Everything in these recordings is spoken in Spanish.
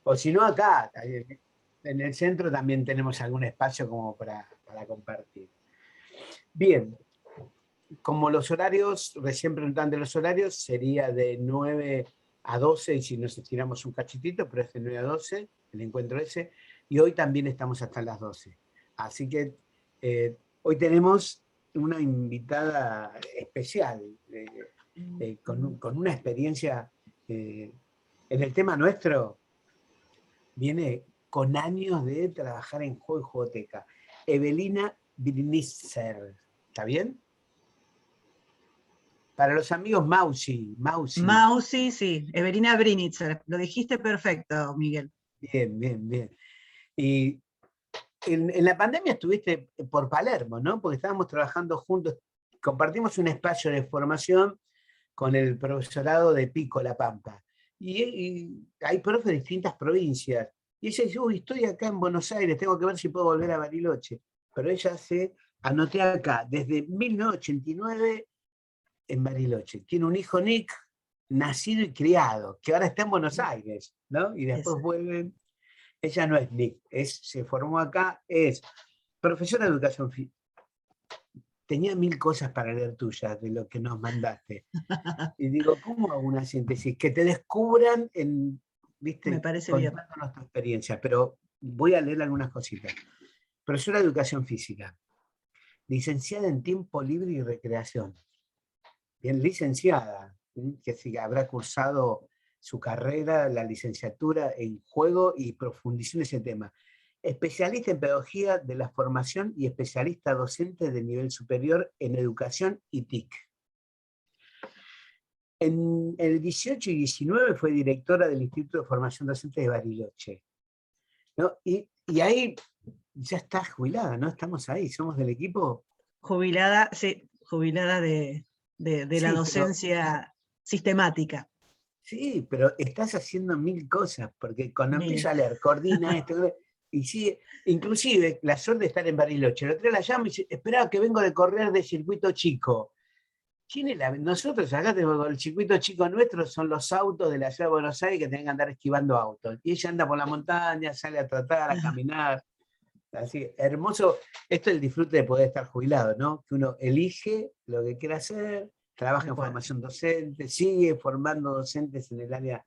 O si no, acá, en el centro también tenemos algún espacio como para compartir. Bien, como los horarios, recién preguntaban de los horarios, sería de 9 a 12, y si nos estiramos un cachitito, pero es de 9 a 12, el encuentro ese, y hoy también estamos hasta las 12. Así que hoy tenemos una invitada especial, con una experiencia en el tema nuestro, viene con años de trabajar en juego y jugoteca. Evelina Brinitzer, ¿está bien? Para los amigos Mausi, Mausi. Mausi, sí, Evelina Brinitzer, lo dijiste perfecto, Miguel. Bien, bien, bien. Y en la pandemia estuviste por Palermo, ¿no? Porque estábamos trabajando juntos, compartimos un espacio de formación con el profesorado de Pico, La Pampa. Y hay profes de distintas provincias. Y ella dice, uy, estoy acá en Buenos Aires, tengo que ver si puedo volver a Bariloche. Pero ella anoté acá, desde 1989 en Bariloche. Tiene un hijo, Nick, nacido y criado, que ahora está en Buenos Aires, ¿no? Y después vuelven. Ella no es Nick, se formó acá, es profesora de educación física. Tenía 1000 cosas para leer tuyas de lo que nos mandaste. Y digo, ¿cómo hago una síntesis? Que te descubran Me ¿viste? parece bien. Contando nuestra experiencia, pero voy a leer algunas cositas. Profesora de educación física, licenciada en tiempo libre y recreación. Bien, licenciada, que sí, habrá cursado su carrera, la licenciatura en juego y profundizó en ese tema. Especialista en pedagogía de la formación y especialista docente de nivel superior en educación y TIC. En el 18 y 19 fue directora del Instituto de Formación Docente de Bariloche, ¿no? Y ahí ya está jubilada, ¿no? Estamos ahí, somos del equipo. Jubilada, sí, jubilada de la Sí, docencia sistemática. sí, pero estás haciendo 1000 cosas, porque cuando Mil. empieza a leer, coordina esto, y sigue, inclusive la suerte de estar en Bariloche. El otro día la llamo y dice, esperaba que vengo de correr de circuito chico. Nosotros acá tenemos el circuito chico nuestro, son los autos de la ciudad de Buenos Aires que tienen que andar esquivando autos. Y ella anda por la montaña, sale a tratar, a caminar. Así, hermoso. Esto es el disfrute de poder estar jubilado, ¿no? Que uno elige lo que quiere hacer, trabaja en formación docente, sigue formando docentes en el área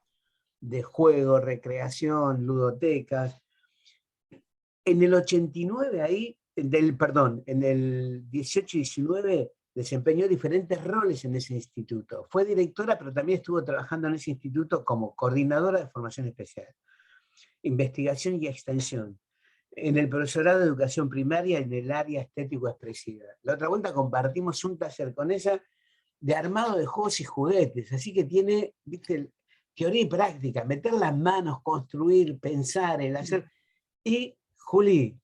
de juego, recreación, ludotecas. En el 89 ahí, perdón, en el 18 y 19 desempeñó diferentes roles en ese instituto. Fue directora, pero también estuvo trabajando en ese instituto como coordinadora de formación especial, investigación y extensión, en el profesorado de educación primaria en el área estético-expresiva. La otra vuelta compartimos un taller con ella de armado de juegos y juguetes, así que tiene, viste, teoría y práctica, meter las manos, construir, pensar, el hacer. Y Juli,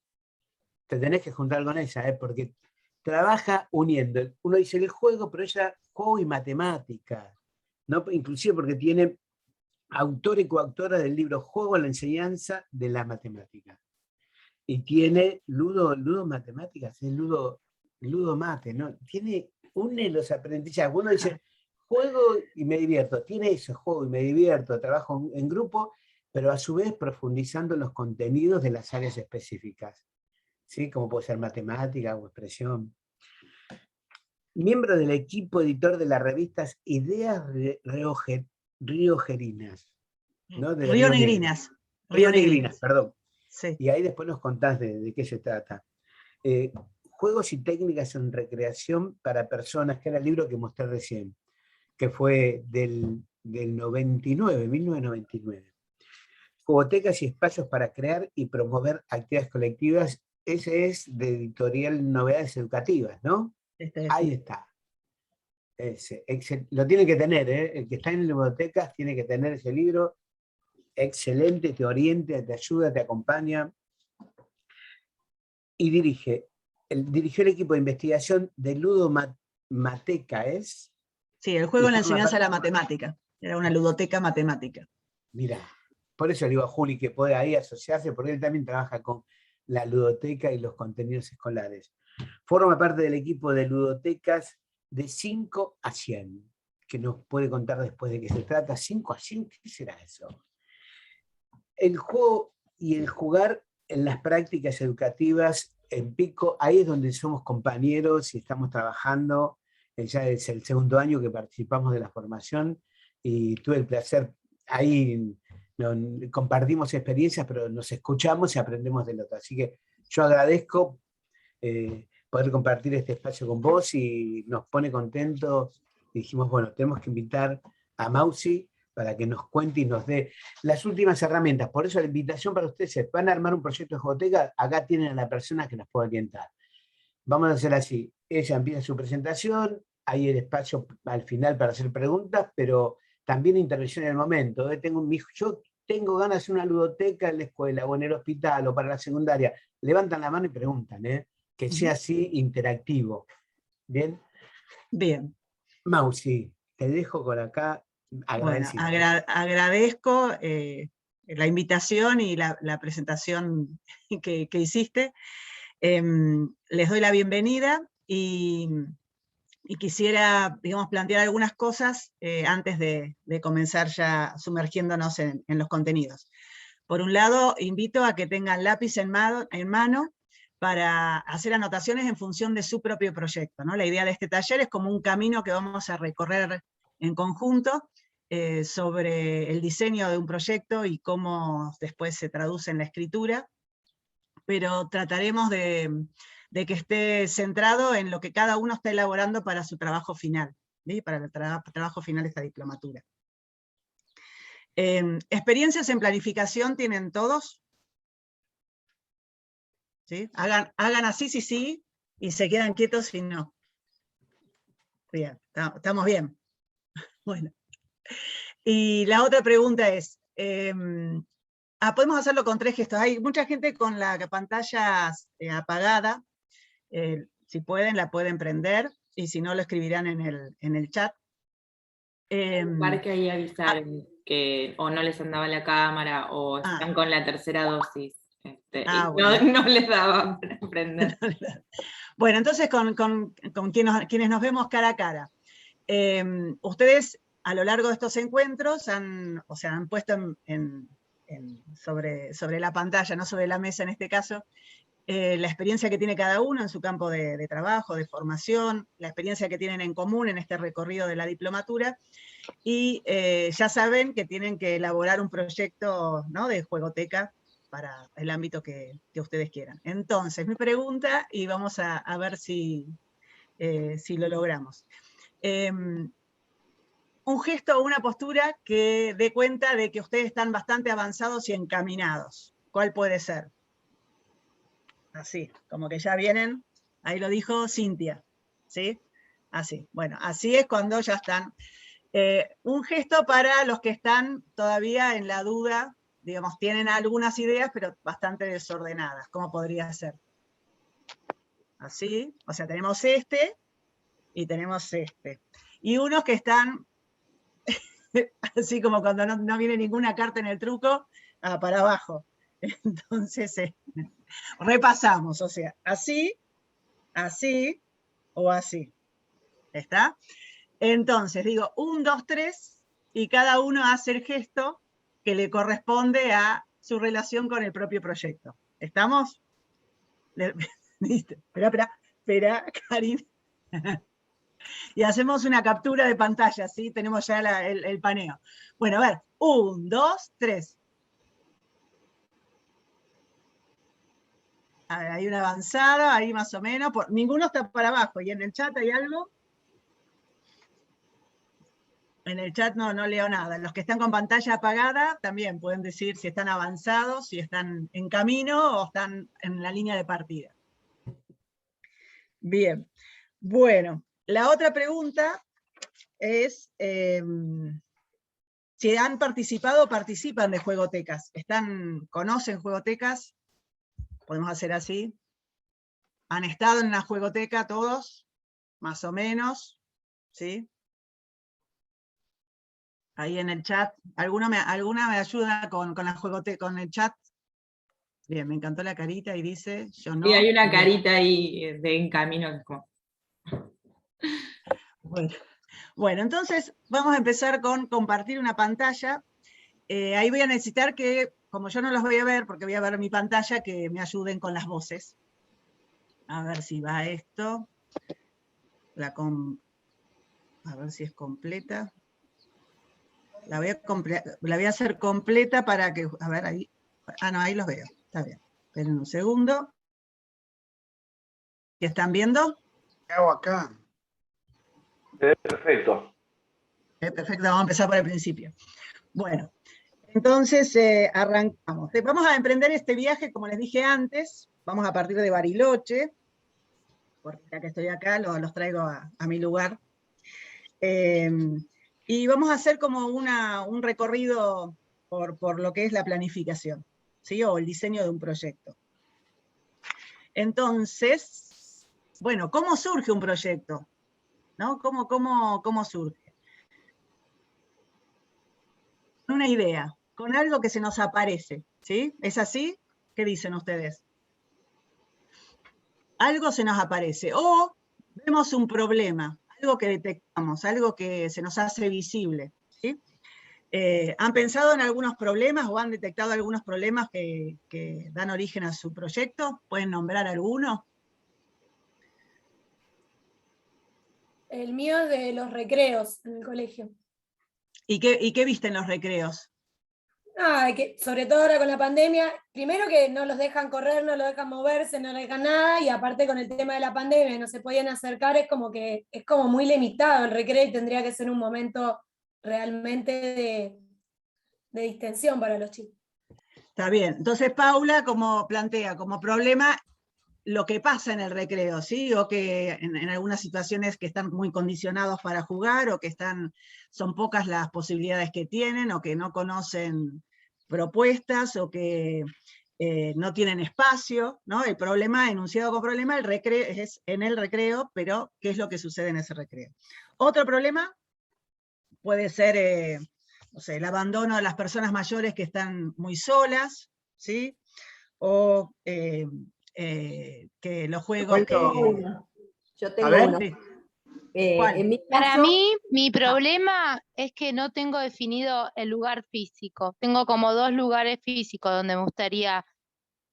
te tenés que juntar con ella, porque trabaja uniendo. Uno dice el juego, pero ella juego y matemática, ¿no? Inclusive porque tiene autor y coautora del libro Juego en la enseñanza de la matemática. Y tiene ludo matemáticas, es ludo mate, ¿no? Une los aprendizajes. Uno dice, juego y me divierto, tiene eso, juego y me divierto, trabajo en grupo, pero a su vez profundizando en los contenidos de las áreas específicas, ¿sí? Como puede ser matemática o expresión. Miembro del equipo editor de las revistas Ideas Riogerinas, ¿no? De Río Río Negro. Negrinas. Río Negrinas, perdón. Sí. Y ahí después nos contás de qué se trata. Juegos y técnicas en recreación para personas, que era el libro que mostré recién, que fue del 99, 1999. Jugotecas y espacios para crear y promover actividades colectivas. Ese es de editorial Novedades Educativas, ¿no? Ahí está. Lo tiene que tener, ¿eh? El que está en bibliotecas tiene que tener ese libro. Excelente, te orienta, te ayuda, te acompaña. Y dirigió el equipo de investigación de Ludomateca, ¿es? Sí, el Y juego en la forma enseñanza de parte. la matemática. Era una ludoteca matemática. Mira, por eso le digo a Juli que puede ahí asociarse, porque él también trabaja con la ludoteca y los contenidos escolares. Forma parte del equipo de ludotecas de 5 a 100, que nos puede contar después de qué se trata. 5 a 100, ¿qué será eso? el juego y el jugar en las prácticas educativas en Pico, ahí es donde somos compañeros y estamos trabajando. Ya es el segundo año que participamos de la formación y tuve el placer, ahí compartimos experiencias, pero nos escuchamos y aprendemos del otro. Así que yo agradezco poder compartir este espacio con vos y nos pone contentos. Dijimos, bueno, tenemos que invitar a Mausi para que nos cuente y nos dé las últimas herramientas. Por eso la invitación para ustedes es, van a armar un proyecto de jugoteca, acá tienen a la persona que nos puede orientar. Vamos a hacer así, ella empieza su presentación, hay el espacio al final para hacer preguntas, pero también intervención en el momento. Yo tengo ganas de hacer una ludoteca en la escuela o en el hospital o para la secundaria. Levantan la mano y preguntan, que sea así interactivo. ¿Bien? Bien. Mausi, te dejo por acá. Bueno, Agradecido. agradezco la invitación y la presentación que hiciste. Les doy la bienvenida y quisiera, digamos, plantear algunas cosas antes de comenzar ya sumergiéndonos en los contenidos. Por un lado, invito a que tengan lápiz en mano para hacer anotaciones en función de su propio proyecto, ¿no? La idea de este taller es como un camino que vamos a recorrer en conjunto sobre el diseño de un proyecto y cómo después se traduce en la escritura, pero trataremos de que esté centrado en lo que cada uno está elaborando para su trabajo final, ¿sí? Para el trabajo final de esta diplomatura. ¿Experiencias en planificación tienen todos? ¿Sí? Hagan así, sí, y se quedan quietos si no. Bien, estamos bien. Bueno. Y la otra pregunta es, podemos hacerlo con 3 gestos. Hay mucha gente con la pantalla apagada. Si pueden, la pueden prender, y si no, lo escribirán en el chat. Para que ahí avisaron que o no les andaba la cámara o están con la tercera dosis. Y bueno. no les daba para prender. Bueno, entonces con quienes nos vemos cara a cara. Ustedes a lo largo de estos encuentros han puesto sobre la pantalla, no sobre la mesa en este caso, la experiencia que tiene cada uno en su campo de trabajo, de formación, la experiencia que tienen en común en este recorrido de la diplomatura, y ya saben que tienen que elaborar un proyecto, ¿no?, de juegoteca para el ámbito que ustedes quieran. Entonces, mi pregunta, y vamos a ver si lo logramos. Un gesto o una postura que dé cuenta de que ustedes están bastante avanzados y encaminados. ¿Cuál puede ser? Así, como que ya vienen, ahí lo dijo Cintia, ¿sí? Así, bueno, así es cuando ya están. Un gesto para los que están todavía en la duda, digamos, tienen algunas ideas, pero bastante desordenadas. ¿Cómo podría ser? Así, o sea, tenemos este y tenemos este. Y unos que están, así como cuando no viene ninguna carta en el truco, para abajo. Entonces, repasamos, o sea, así, así o así. ¿Está? Entonces, digo, 1, 2, 3, y cada uno hace el gesto que le corresponde a su relación con el propio proyecto. ¿Estamos? Espera, Karin. Y hacemos una captura de pantalla, ¿sí? Tenemos ya el paneo. Bueno, a ver, 1, 2, 3. A ver, hay una avanzada, ahí más o menos. Ninguno está para abajo. ¿Y en el chat hay algo? En el chat no leo nada. Los que están con pantalla apagada también pueden decir si están avanzados, si están en camino o están en la línea de partida. Bien. Bueno, la otra pregunta es si han participado o participan de juegotecas. ¿Conocen juegotecas? Podemos hacer así. ¿Han estado en una juegoteca todos? Más o menos. ¿Sí? Ahí en el chat. ¿Alguna me ayuda con el chat? Bien, me encantó la carita y dice, yo no. Sí, hay una carita ahí de en camino. Bueno, entonces vamos a empezar con compartir una pantalla. Ahí voy a necesitar que como yo no los voy a ver, porque voy a ver mi pantalla, que me ayuden con las voces. A ver si va esto. A ver si es completa. La voy a hacer completa para que... A ver, ahí... Ah, no, ahí los veo. Está bien. Esperen un segundo. ¿Qué están viendo? ¿Qué hago acá? Perfecto. Perfecto, vamos a empezar por el principio. Bueno, entonces arrancamos. Vamos a emprender este viaje, como les dije antes. Vamos a partir de Bariloche, porque ya que estoy acá, los traigo a mi lugar. Y vamos a hacer como un recorrido por lo que es la planificación, ¿sí? O el diseño de un proyecto. Entonces, bueno, ¿cómo surge un proyecto? ¿No? ¿Cómo surge? Con una idea, con algo que se nos aparece, ¿sí? ¿Es así? ¿Qué dicen ustedes? Algo se nos aparece, o vemos un problema, algo que detectamos, algo que se nos hace visible, ¿sí? ¿Han pensado en algunos problemas o han detectado algunos problemas que dan origen a su proyecto? ¿Pueden nombrar alguno? El mío es de los recreos en el colegio. ¿Y qué viste en los recreos? Que sobre todo ahora con la pandemia, primero que no los dejan correr, no los dejan moverse, no les dejan nada, y aparte con el tema de la pandemia, no se podían acercar, es como muy limitado el recreo y tendría que ser un momento realmente de distensión para los chicos. Está bien. Entonces Paula plantea como problema lo que pasa en el recreo, ¿sí? O que en algunas situaciones que están muy condicionados para jugar, o que son pocas las posibilidades que tienen, o que no conocen propuestas, o que no tienen espacio, ¿no? El problema, enunciado como problema, es en el recreo, pero ¿qué es lo que sucede en ese recreo? Otro problema puede ser, no sé, el abandono de las personas mayores que están muy solas, ¿sí? O que los juegos... Yo tengo uno. Sí. En mi caso, Para mí, mi problema es que no tengo definido el lugar físico. Tengo como 2 lugares físicos donde me gustaría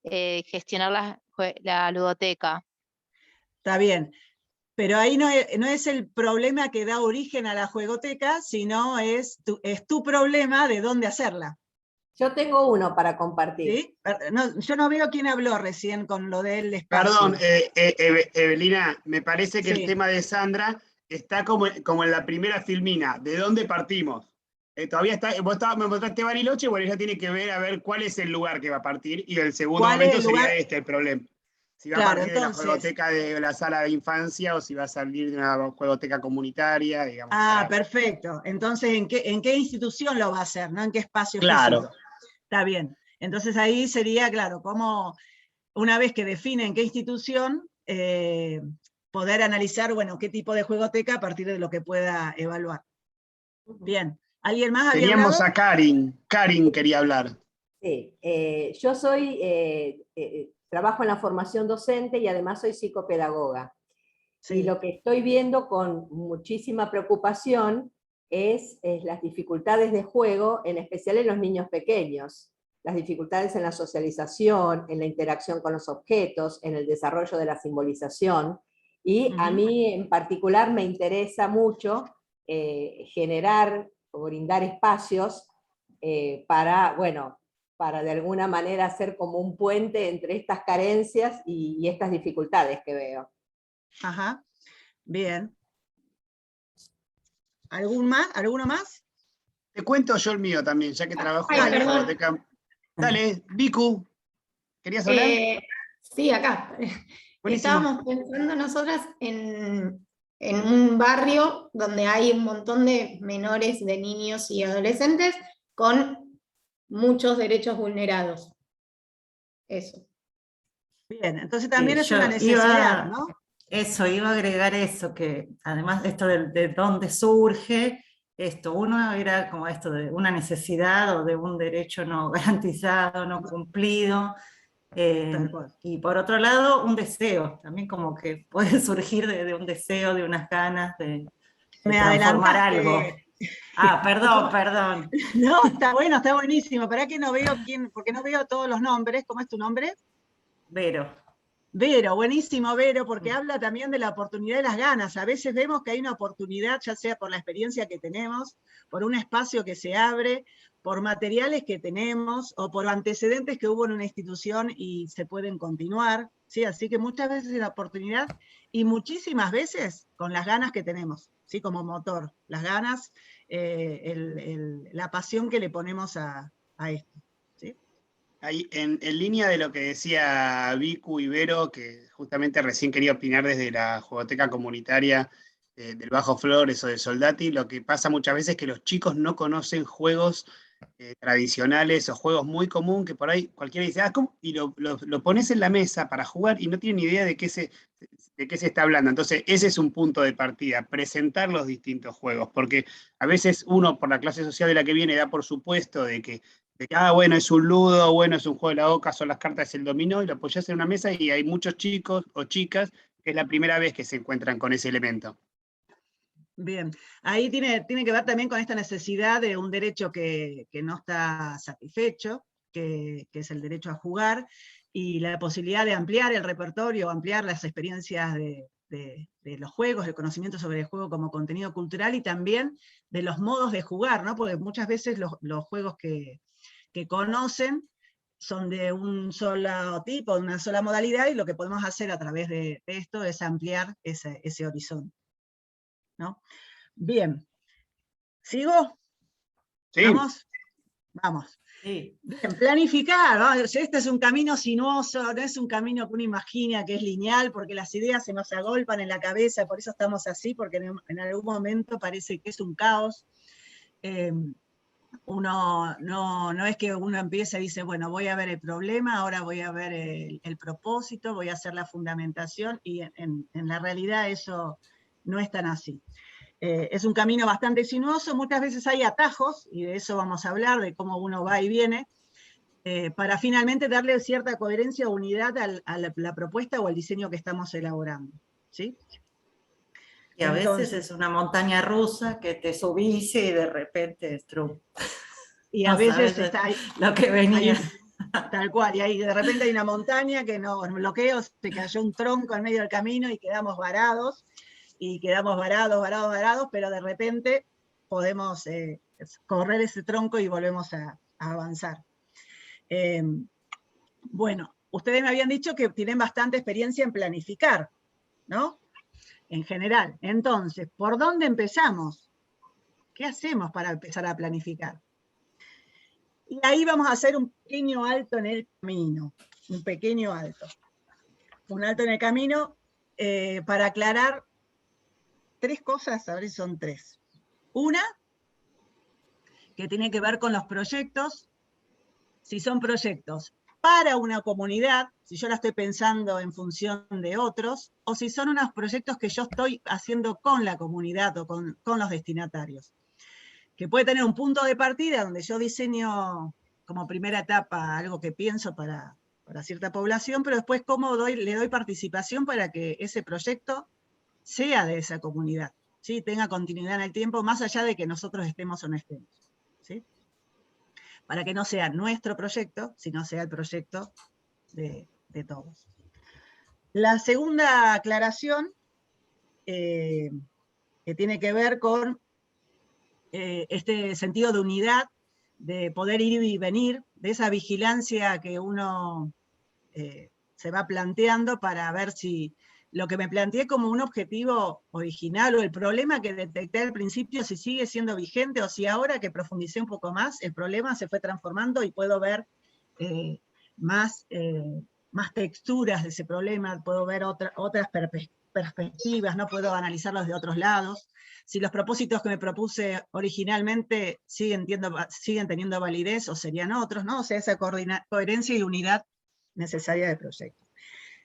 gestionar la ludoteca. Está bien, pero ahí no es el problema que da origen a la juegoteca, sino es tu problema de dónde hacerla. Yo tengo uno para compartir. ¿Sí? No, yo no veo quién habló recién con lo del espacio. Perdón, Evelina, me parece que Sí. el tema de Sandra está como en la primera filmina. ¿De dónde partimos? Todavía está, me mostraste Bariloche, bueno, ella tiene que ver a ver cuál es el lugar que va a partir, y el segundo momento sería el problema. Si va a partir de la juegoteca de la sala de infancia, o si va a salir de una juegoteca comunitaria, digamos. Perfecto. Entonces, ¿en qué institución lo va a hacer? ¿No? ¿En qué espacio Claro. físico? Está bien. Entonces ahí sería, claro, como una vez que definen qué institución, poder analizar, bueno, qué tipo de juegoteca a partir de lo que pueda evaluar. Bien. ¿Alguien más había hablado? Teníamos a Karin. Karin quería hablar. Sí, yo trabajo en la formación docente y además soy psicopedagoga. Sí. Y lo que estoy viendo con muchísima preocupación es las dificultades de juego, en especial en los niños pequeños. Las dificultades en la socialización, en la interacción con los objetos, en el desarrollo de la simbolización. Y a mí en particular me interesa mucho generar o brindar espacios para de alguna manera hacer como un puente entre estas carencias y estas dificultades que veo. Ajá, bien. ¿Alguno más? Te cuento yo el mío también, ya que trabajo en la biblioteca. Dale, Vicu, ¿querías hablar? Sí, acá. Buenísimo. Estábamos pensando nosotras en un barrio donde hay un montón de menores, de niños y adolescentes con muchos derechos vulnerados. Eso. Bien, entonces también es una necesidad, ¿no? Iba a agregar eso, que además esto de dónde surge, uno era como esto de una necesidad o de un derecho no garantizado, no cumplido, y por otro lado un deseo, también como que puede surgir de un deseo, de unas ganas de transformar algo. Ah, perdón. No, está bueno, está buenísimo. ¿Para que no veo quién? Porque no veo todos los nombres. ¿Cómo es tu nombre? Vero. Vero, buenísimo Vero, porque habla también de la oportunidad y las ganas. A veces vemos que hay una oportunidad, ya sea por la experiencia que tenemos, por un espacio que se abre, por materiales que tenemos, o por antecedentes que hubo en una institución y se pueden continuar, ¿sí? Así que muchas veces es la oportunidad, y muchísimas veces con las ganas que tenemos, ¿sí? Como motor, las ganas, la pasión que le ponemos a esto. Ahí, en línea de lo que decía Vicu y Vero, que justamente recién quería opinar desde la jugoteca comunitaria del Bajo Flores o de Soldati, lo que pasa muchas veces es que los chicos no conocen juegos tradicionales o juegos muy comunes que por ahí cualquiera dice, ¿cómo? Y lo pones en la mesa para jugar y no tienen ni idea de qué se está hablando. Entonces, ese es un punto de partida, presentar los distintos juegos, porque a veces uno, por la clase social de la que viene, da por supuesto de que bueno, es un ludo, bueno, es un juego de la oca, son las cartas, es el dominó, y lo apoyás en una mesa y hay muchos chicos o chicas que es la primera vez que se encuentran con ese elemento. Bien, ahí tiene que ver también con esta necesidad de un derecho que no está satisfecho, que es el derecho a jugar, y la posibilidad de ampliar el repertorio, ampliar las experiencias de los juegos, el conocimiento sobre el juego como contenido cultural, y también de los modos de jugar, ¿no? Porque muchas veces los juegos que conocen son de un solo tipo, de una sola modalidad, y lo que podemos hacer a través de esto es ampliar ese horizonte, ¿no? Bien. ¿Sigo? Sí. ¿Vamos? Vamos. Sí. Bien, planificar, ¿no? Este es un camino sinuoso, no es un camino que uno imagina que es lineal, porque las ideas se nos agolpan en la cabeza, por eso estamos así, porque en algún momento parece que es un caos. Uno no es que uno empieza y dice, bueno, voy a ver el problema, ahora voy a ver el propósito, voy a hacer la fundamentación, y en la realidad eso no es tan así. Es un camino bastante sinuoso, muchas veces hay atajos, y de eso vamos a hablar, de cómo uno va y viene, para finalmente darle cierta coherencia o unidad a la propuesta o al diseño que estamos elaborando, ¿sí? Y a veces es una montaña rusa que te subís y de repente es true. Y a veces está ahí, lo que venía. Tal cual, y ahí de repente hay una montaña que nos bloqueó, se cayó un tronco en medio del camino y quedamos varados, pero de repente podemos correr ese tronco y volvemos a avanzar. Bueno, ustedes me habían dicho que tienen bastante experiencia en planificar, ¿no? En general. Entonces, ¿por dónde empezamos? ¿Qué hacemos para empezar a planificar? Y ahí vamos a hacer un pequeño alto en el camino, un pequeño alto. Un alto en el camino para aclarar tres cosas, a ver si son tres. Una, que tiene que ver con los proyectos, si son proyectos para una comunidad, si yo la estoy pensando en función de otros, o si son unos proyectos que yo estoy haciendo con la comunidad o con los destinatarios. Que puede tener un punto de partida donde yo diseño como primera etapa algo que pienso para cierta población, pero después cómo le doy participación para que ese proyecto sea de esa comunidad, ¿sí? Tenga continuidad en el tiempo, más allá de que nosotros estemos o no estemos, ¿sí? Para que no sea nuestro proyecto, sino sea el proyecto de todos. La segunda aclaración, que tiene que ver con este sentido de unidad, de poder ir y venir, de esa vigilancia que uno se va planteando para ver si lo que me planteé como un objetivo original o el problema que detecté al principio, si sigue siendo vigente o si ahora que profundicé un poco más, el problema se fue transformando y puedo ver más texturas de ese problema, puedo ver otras perspectivas, no puedo analizarlos de otros lados. Si los propósitos que me propuse originalmente siguen teniendo validez o serían otros, ¿no? O sea, esa coherencia y unidad necesaria del proyecto.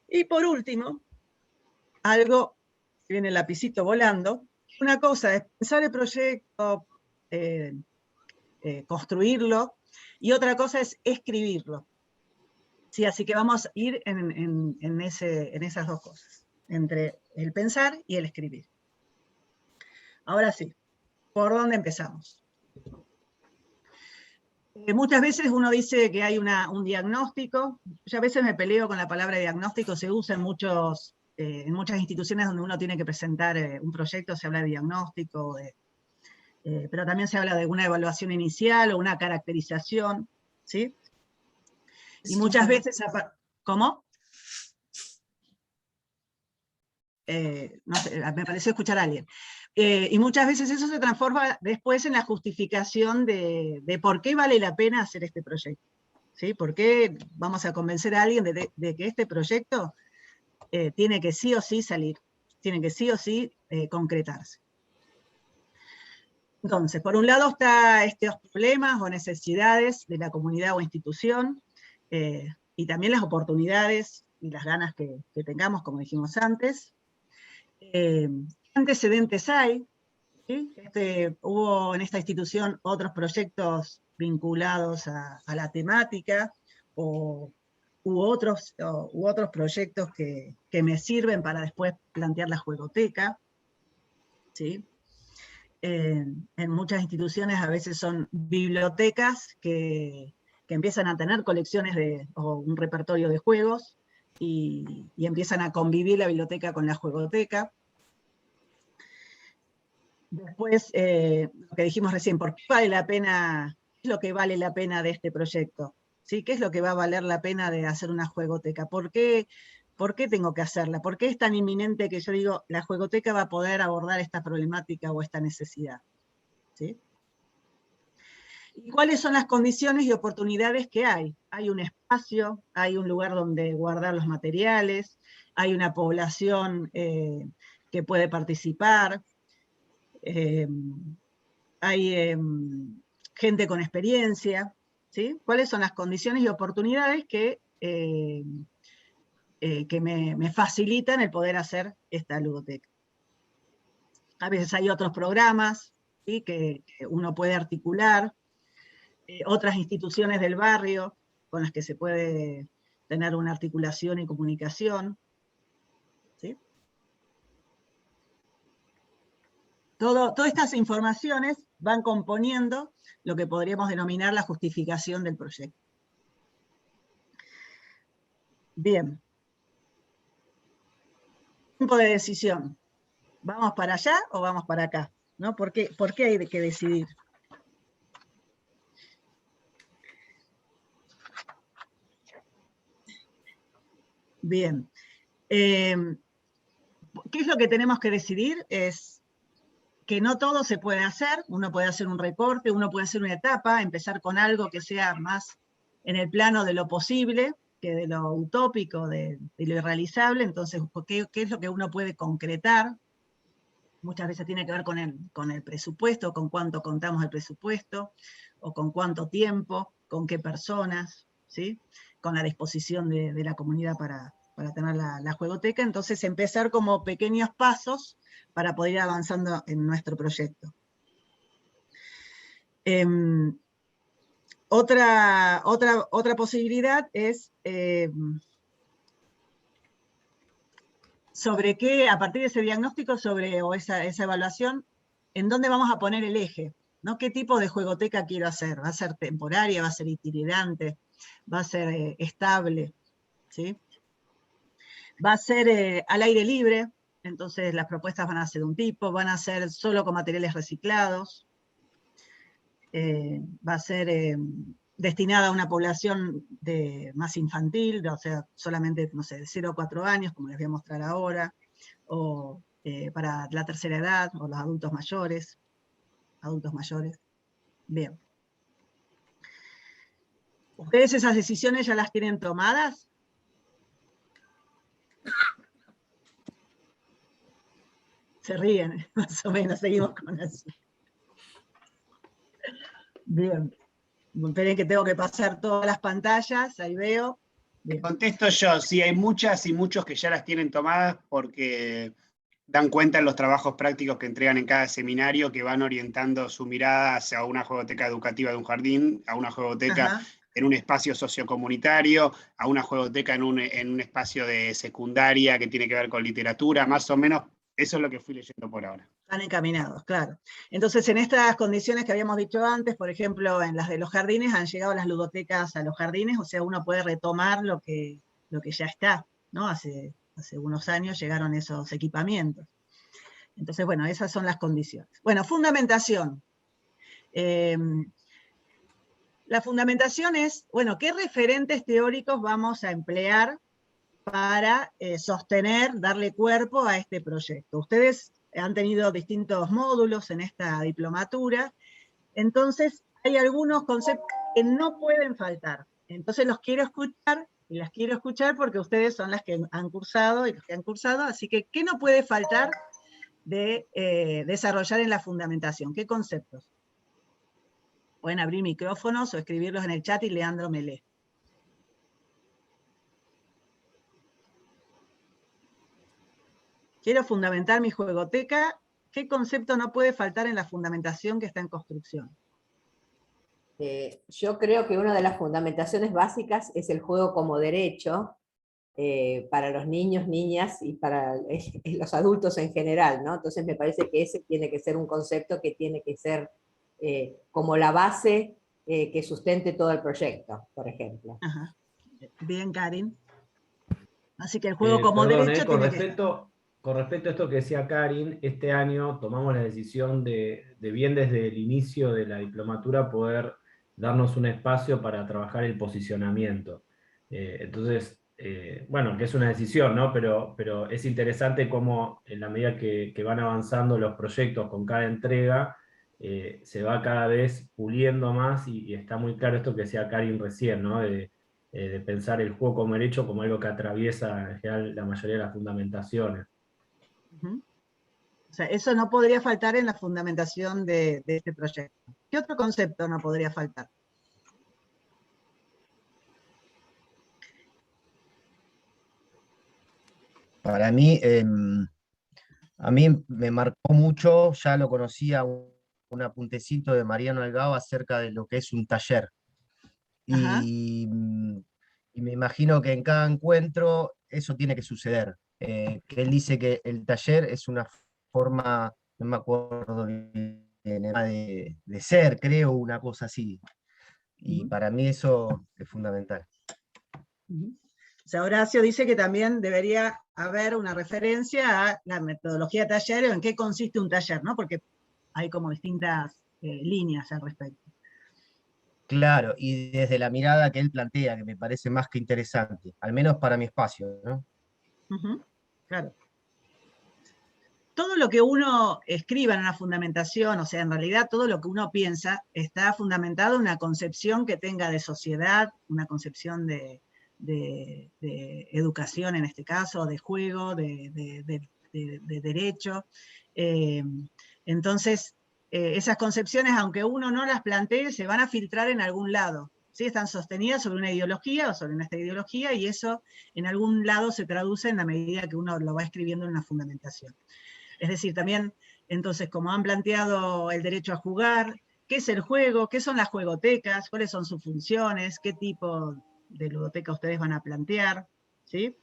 Y por último, algo, que viene el lapicito volando, una cosa es pensar el proyecto, construirlo, y otra cosa es escribirlo. Sí, así que vamos a ir en esas dos cosas, entre el pensar y el escribir. Ahora sí. ¿por dónde empezamos? Muchas veces uno dice que hay un diagnóstico. Yo a veces me peleo con la palabra diagnóstico, se usa en muchas instituciones donde uno tiene que presentar un proyecto, se habla de diagnóstico, pero también se habla de una evaluación inicial o una caracterización, ¿sí? Y muchas veces... ¿Cómo? No sé, me pareció escuchar a alguien. Y muchas veces eso se transforma después en la justificación de por qué vale la pena hacer este proyecto. ¿Sí? ¿Por qué vamos a convencer a alguien de que este proyecto tiene que sí o sí salir? Tiene que sí o sí concretarse. Entonces, por un lado están estos problemas o necesidades de la comunidad o institución, y también las oportunidades y las ganas que tengamos, como dijimos antes. ¿Qué antecedentes hay? ¿Sí? Hubo en esta institución otros proyectos vinculados a la temática, u otros proyectos que me sirven para después plantear la juegoteca. ¿Sí? En muchas instituciones a veces son bibliotecas que empiezan a tener colecciones o un repertorio de juegos, y empiezan a convivir la biblioteca con la juegoteca. Después, lo que dijimos recién, ¿por qué vale la pena? ¿Qué es lo que vale la pena de este proyecto? ¿Sí? ¿Qué es lo que va a valer la pena de hacer una juegoteca? ¿Por qué tengo que hacerla? ¿Por qué es tan inminente que yo digo, la juegoteca va a poder abordar esta problemática o esta necesidad? ¿Sí? ¿Y cuáles son las condiciones y oportunidades que hay? Hay un espacio, hay un lugar donde guardar los materiales, hay una población que puede participar, hay gente con experiencia, ¿sí? ¿Cuáles son las condiciones y oportunidades que me facilitan el poder hacer esta ludoteca? A veces hay otros programas, ¿sí? que uno puede articular, otras instituciones del barrio con las que se puede tener una articulación y comunicación. ¿Sí? Todas estas informaciones van componiendo lo que podríamos denominar la justificación del proyecto. Bien. Tiempo de decisión. ¿Vamos para allá o vamos para acá? ¿No? ¿Por qué hay que decidir? Bien. ¿Qué es lo que tenemos que decidir? Es que no todo se puede hacer. Uno puede hacer un recorte, uno puede hacer una etapa, empezar con algo que sea más en el plano de lo posible, que de lo utópico, de lo irrealizable. Entonces, ¿qué es lo que uno puede concretar? Muchas veces tiene que ver con el presupuesto, con cuánto contamos el presupuesto, o con cuánto tiempo, con qué personas, ¿sí? Con la disposición de la comunidad para tener la juegoteca. Entonces empezar como pequeños pasos para poder ir avanzando en nuestro proyecto. Otra posibilidad es sobre qué, a partir de ese diagnóstico o esa evaluación, en dónde vamos a poner el eje, ¿no? ¿Qué tipo de juegoteca quiero hacer? ¿Va a ser temporaria? ¿Va a ser itinerante? ¿Va a ser estable? ¿Sí? Va a ser al aire libre, entonces las propuestas van a ser de un tipo, van a ser solo con materiales reciclados, va a ser destinada a una población más infantil, o sea, solamente, no sé, de 0 a 4 años, como les voy a mostrar ahora, o para la tercera edad, o los adultos mayores. Bien. ¿Ustedes esas decisiones ya las tienen tomadas? Se ríen, más o menos, seguimos con eso. Bien. Esperen que tengo que pasar todas las pantallas, ahí veo. Bien. Contesto yo, sí, hay muchas y muchos que ya las tienen tomadas porque dan cuenta en los trabajos prácticos que entregan en cada seminario que van orientando su mirada hacia una juegoteca educativa de un jardín, a una juegoteca en un espacio sociocomunitario, a una juegoteca en un espacio de secundaria que tiene que ver con literatura, más o menos, eso es lo que fui leyendo por ahora. Van encaminados, claro. Entonces, en estas condiciones que habíamos dicho antes, por ejemplo, en las de los jardines, han llegado las ludotecas a los jardines, o sea, uno puede retomar lo que ya está, ¿no? Hace unos años llegaron esos equipamientos. Entonces, bueno, esas son las condiciones. Bueno, fundamentación. La fundamentación es, bueno, ¿qué referentes teóricos vamos a emplear para sostener, darle cuerpo a este proyecto? Ustedes han tenido distintos módulos en esta diplomatura, entonces hay algunos conceptos que no pueden faltar. Entonces los quiero escuchar, y las quiero escuchar porque ustedes son las que han cursado y los que han cursado, así que ¿qué no puede faltar de desarrollar en la fundamentación? ¿Qué conceptos? Pueden abrir micrófonos o escribirlos en el chat y Leandro me lee. Quiero fundamentar mi juegoteca. ¿Qué concepto no puede faltar en la fundamentación que está en construcción? Yo creo que una de las fundamentaciones básicas es el juego como derecho para los niños, niñas y para los adultos en general, ¿no? Entonces me parece que ese tiene que ser un concepto que tiene que ser como la base que sustente todo el proyecto, por ejemplo. Ajá. Bien, Karin. Así que el juego como derecho con respecto a esto que decía Karin, este año tomamos la decisión de bien desde el inicio de la diplomatura poder darnos un espacio para trabajar el posicionamiento. Entonces, bueno, que es una decisión, ¿no? Pero es interesante cómo en la medida que van avanzando los proyectos con cada entrega, se va cada vez puliendo más y está muy claro esto que decía Karin recién, ¿no? De pensar el juego como derecho como algo que atraviesa en general la mayoría de las fundamentaciones. O sea, eso no podría faltar en la fundamentación de este proyecto. ¿Qué otro concepto no podría faltar? Para mí, a mí me marcó mucho, ya lo conocía un apuntecito de Mariano Algao acerca de lo que es un taller. Y me imagino que en cada encuentro eso tiene que suceder. Que él dice que el taller es una forma, no me acuerdo bien, de ser, creo, una cosa así. Y para mí eso es fundamental. O sea, Horacio dice que también debería haber una referencia a la metodología de taller o en qué consiste un taller, ¿no? Porque hay como distintas líneas al respecto. Claro, y desde la mirada que él plantea, que me parece más que interesante, al menos para mi espacio, ¿no? Claro. Todo lo que uno escriba en una fundamentación, o sea, en realidad todo lo que uno piensa, está fundamentado en una concepción que tenga de sociedad, una concepción de educación en este caso, de juego, de derecho. Entonces, esas concepciones, aunque uno no las plantee, se van a filtrar en algún lado. ¿Sí? Están sostenidas sobre una ideología o sobre nuestra ideología, y eso en algún lado se traduce en la medida que uno lo va escribiendo en una fundamentación. Es decir, también, entonces, como han planteado el derecho a jugar, ¿qué es el juego? ¿Qué son las juegotecas? ¿Cuáles son sus funciones? ¿Qué tipo de ludoteca ustedes van a plantear? ¿Sí?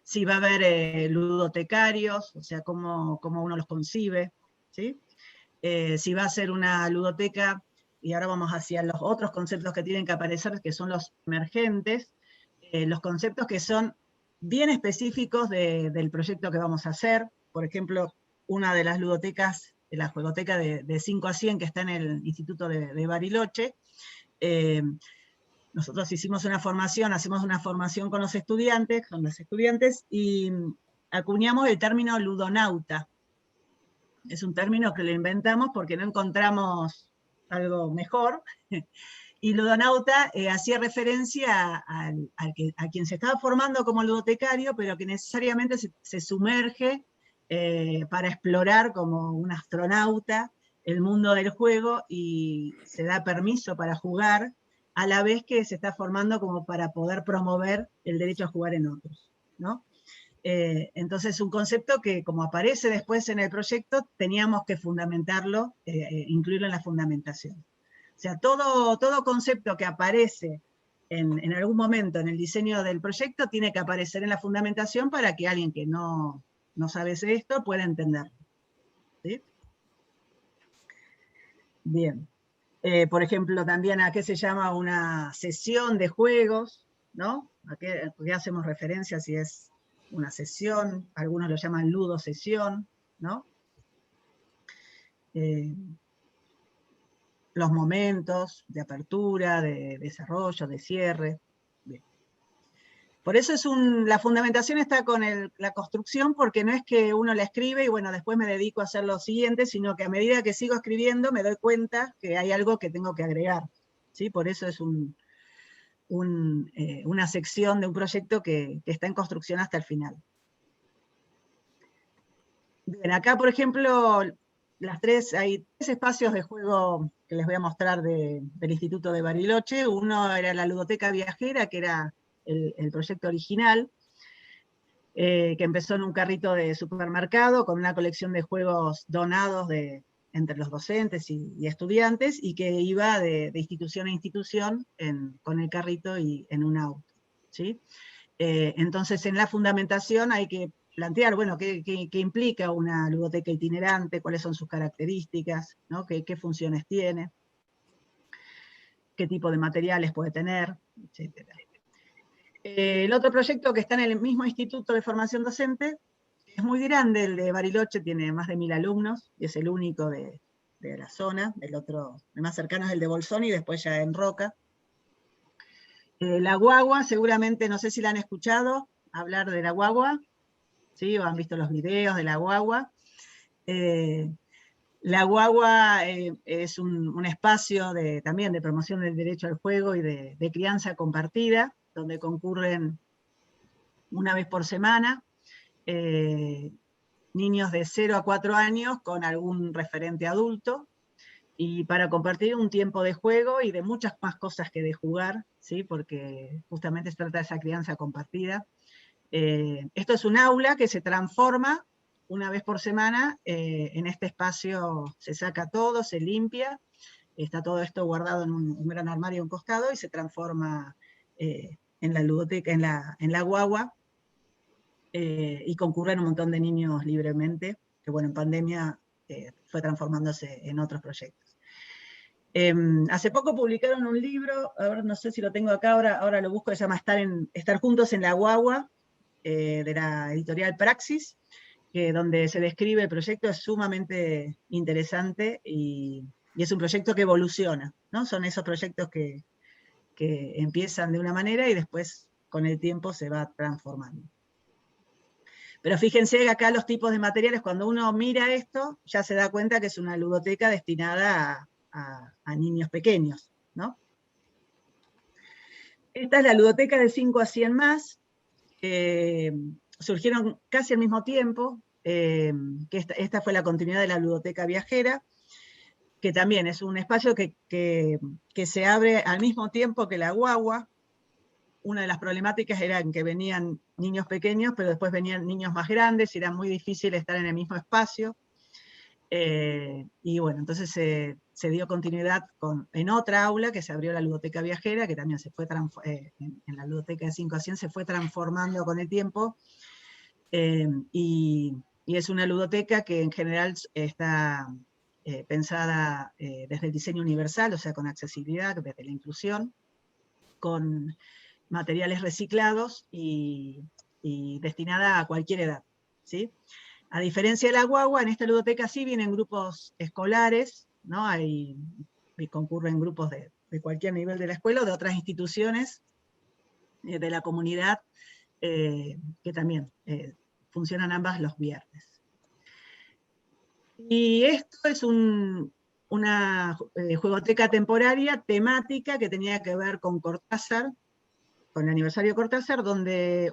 Si va a haber ludotecarios, o sea, cómo uno los concibe, ¿sí? Si va a ser una ludoteca, y ahora vamos hacia los otros conceptos que tienen que aparecer, que son los emergentes, los conceptos que son bien específicos del proyecto que vamos a hacer. Por ejemplo, una de las ludotecas, la juegoteca de 5 a 100 que está en el Instituto de Bariloche, nosotros hicimos una formación, hacemos una formación con los estudiantes, y acuñamos el término ludonauta. Es un término que lo inventamos porque no encontramos algo mejor, y ludonauta hacía referencia a quien se estaba formando como ludotecario, pero que necesariamente se sumerge para explorar como un astronauta el mundo del juego y se da permiso para jugar, a la vez que se está formando como para poder promover el derecho a jugar en otros, ¿no? Entonces, un concepto que, como aparece después en el proyecto, teníamos que fundamentarlo, incluirlo en la fundamentación. O sea, todo concepto que aparece en algún momento en el diseño del proyecto tiene que aparecer en la fundamentación para que alguien que no no sabes esto, pueda entenderlo. ¿Sí? Bien. Por ejemplo, también a qué se llama una sesión de juegos, ¿no? ¿A qué hacemos referencia si es una sesión? Algunos lo llaman ludo sesión, ¿no? Los momentos de apertura, de desarrollo, de cierre. Bien. Por eso la fundamentación está con la construcción, porque no es que uno la escribe y bueno, después me dedico a hacer lo siguiente, sino que a medida que sigo escribiendo me doy cuenta que hay algo que tengo que agregar. ¿Sí? Por eso es una sección de un proyecto que está en construcción hasta el final. Bien, acá por ejemplo, hay 3 espacios de juego que les voy a mostrar del Instituto de Bariloche. Uno era la ludoteca viajera, que era el proyecto original, que empezó en un carrito de supermercado con una colección de juegos donados entre los docentes y estudiantes, y que iba de institución a institución con el carrito y en un auto. ¿Sí? Entonces en la fundamentación hay que plantear, bueno, qué implica una ludoteca itinerante, cuáles son sus características, ¿no? Qué funciones tiene, qué tipo de materiales puede tener, etc. El otro proyecto que está en el mismo Instituto de Formación Docente es muy grande, el de Bariloche tiene más de 1000 alumnos, y es el único de la zona. El más cercano es el de Bolsón y después ya en Roca. La guagua, seguramente, no sé si la han escuchado hablar de la guagua, ¿sí? O han visto los videos de la guagua. La guagua es un espacio también de promoción del derecho al juego y de crianza compartida, donde concurren una vez por semana niños de 0 a 4 años con algún referente adulto, y para compartir un tiempo de juego y de muchas más cosas que de jugar, ¿sí? Porque justamente se trata de esa crianza compartida. Esto es un aula que se transforma una vez por semana. En este espacio se saca todo, se limpia, está todo esto guardado en un gran armario a un costado, y se transforma en la ludoteca, en la guagua, y concurren un montón de niños libremente, que bueno, en pandemia fue transformándose en otros proyectos. Hace poco publicaron un libro, a ver, no sé si lo tengo acá, ahora lo busco, se llama Estar juntos en la guagua, de la editorial Praxis, donde se describe el proyecto. Es sumamente interesante y es un proyecto que evoluciona, ¿no? Son esos proyectos que empiezan de una manera y después con el tiempo se va transformando. Pero fíjense que acá los tipos de materiales, cuando uno mira esto, ya se da cuenta que es una ludoteca destinada a niños pequeños, ¿no? Esta es la ludoteca de 5 a 100 más, surgieron casi al mismo tiempo, que esta fue la continuidad de la ludoteca viajera, que también es un espacio que se abre al mismo tiempo que la guagua. Una de las problemáticas era que venían niños pequeños, pero después venían niños más grandes, y era muy difícil estar en el mismo espacio. Y bueno, entonces se dio continuidad en otra aula que se abrió, la ludoteca viajera, que también se fue en la ludoteca de 5 a 100 se fue transformando con el tiempo, y es una ludoteca que en general está pensada desde el diseño universal, o sea, con accesibilidad, desde la inclusión, con materiales reciclados y destinada a cualquier edad, ¿sí? A diferencia de la guagua, en esta ludoteca sí vienen grupos escolares, ¿no? Concurren grupos de cualquier nivel de la escuela o de otras instituciones de la comunidad, que también funcionan ambas los viernes. Y esto es una juegoteca temporaria, temática, que tenía que ver con Cortázar, con el aniversario de Cortázar, donde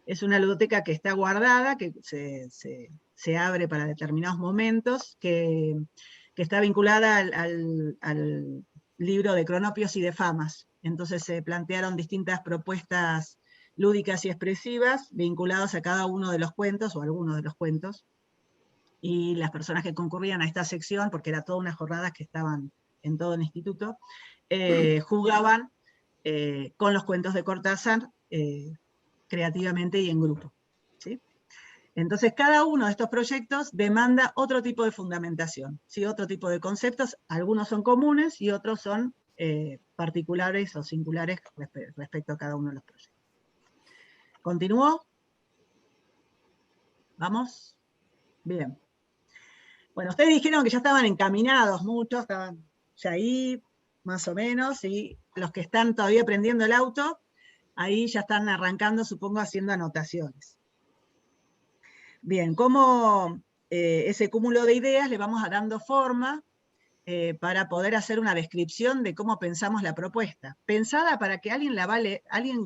es una ludoteca que está guardada, que se abre para determinados momentos, que está vinculada al libro de Cronopios y de Famas. Entonces se plantearon distintas propuestas lúdicas y expresivas vinculadas a cada uno de los cuentos, o algunos de los cuentos, y las personas que concurrían a esta sección, porque era toda una jornada que estaban en todo el instituto, jugaban con los cuentos de Cortázar creativamente y en grupo, ¿sí? Entonces, cada uno de estos proyectos demanda otro tipo de fundamentación, ¿sí? Otro tipo de conceptos, algunos son comunes y otros son particulares o singulares respecto a cada uno de los proyectos. ¿Continúo? ¿Vamos? Bien. Bueno, ustedes dijeron que ya estaban encaminados muchos, estaban ya ahí, más o menos, y los que están todavía prendiendo el auto, ahí ya están arrancando, supongo, haciendo anotaciones. Bien, como ese cúmulo de ideas le vamos dando forma para poder hacer una descripción de cómo pensamos la propuesta. Pensada para que alguien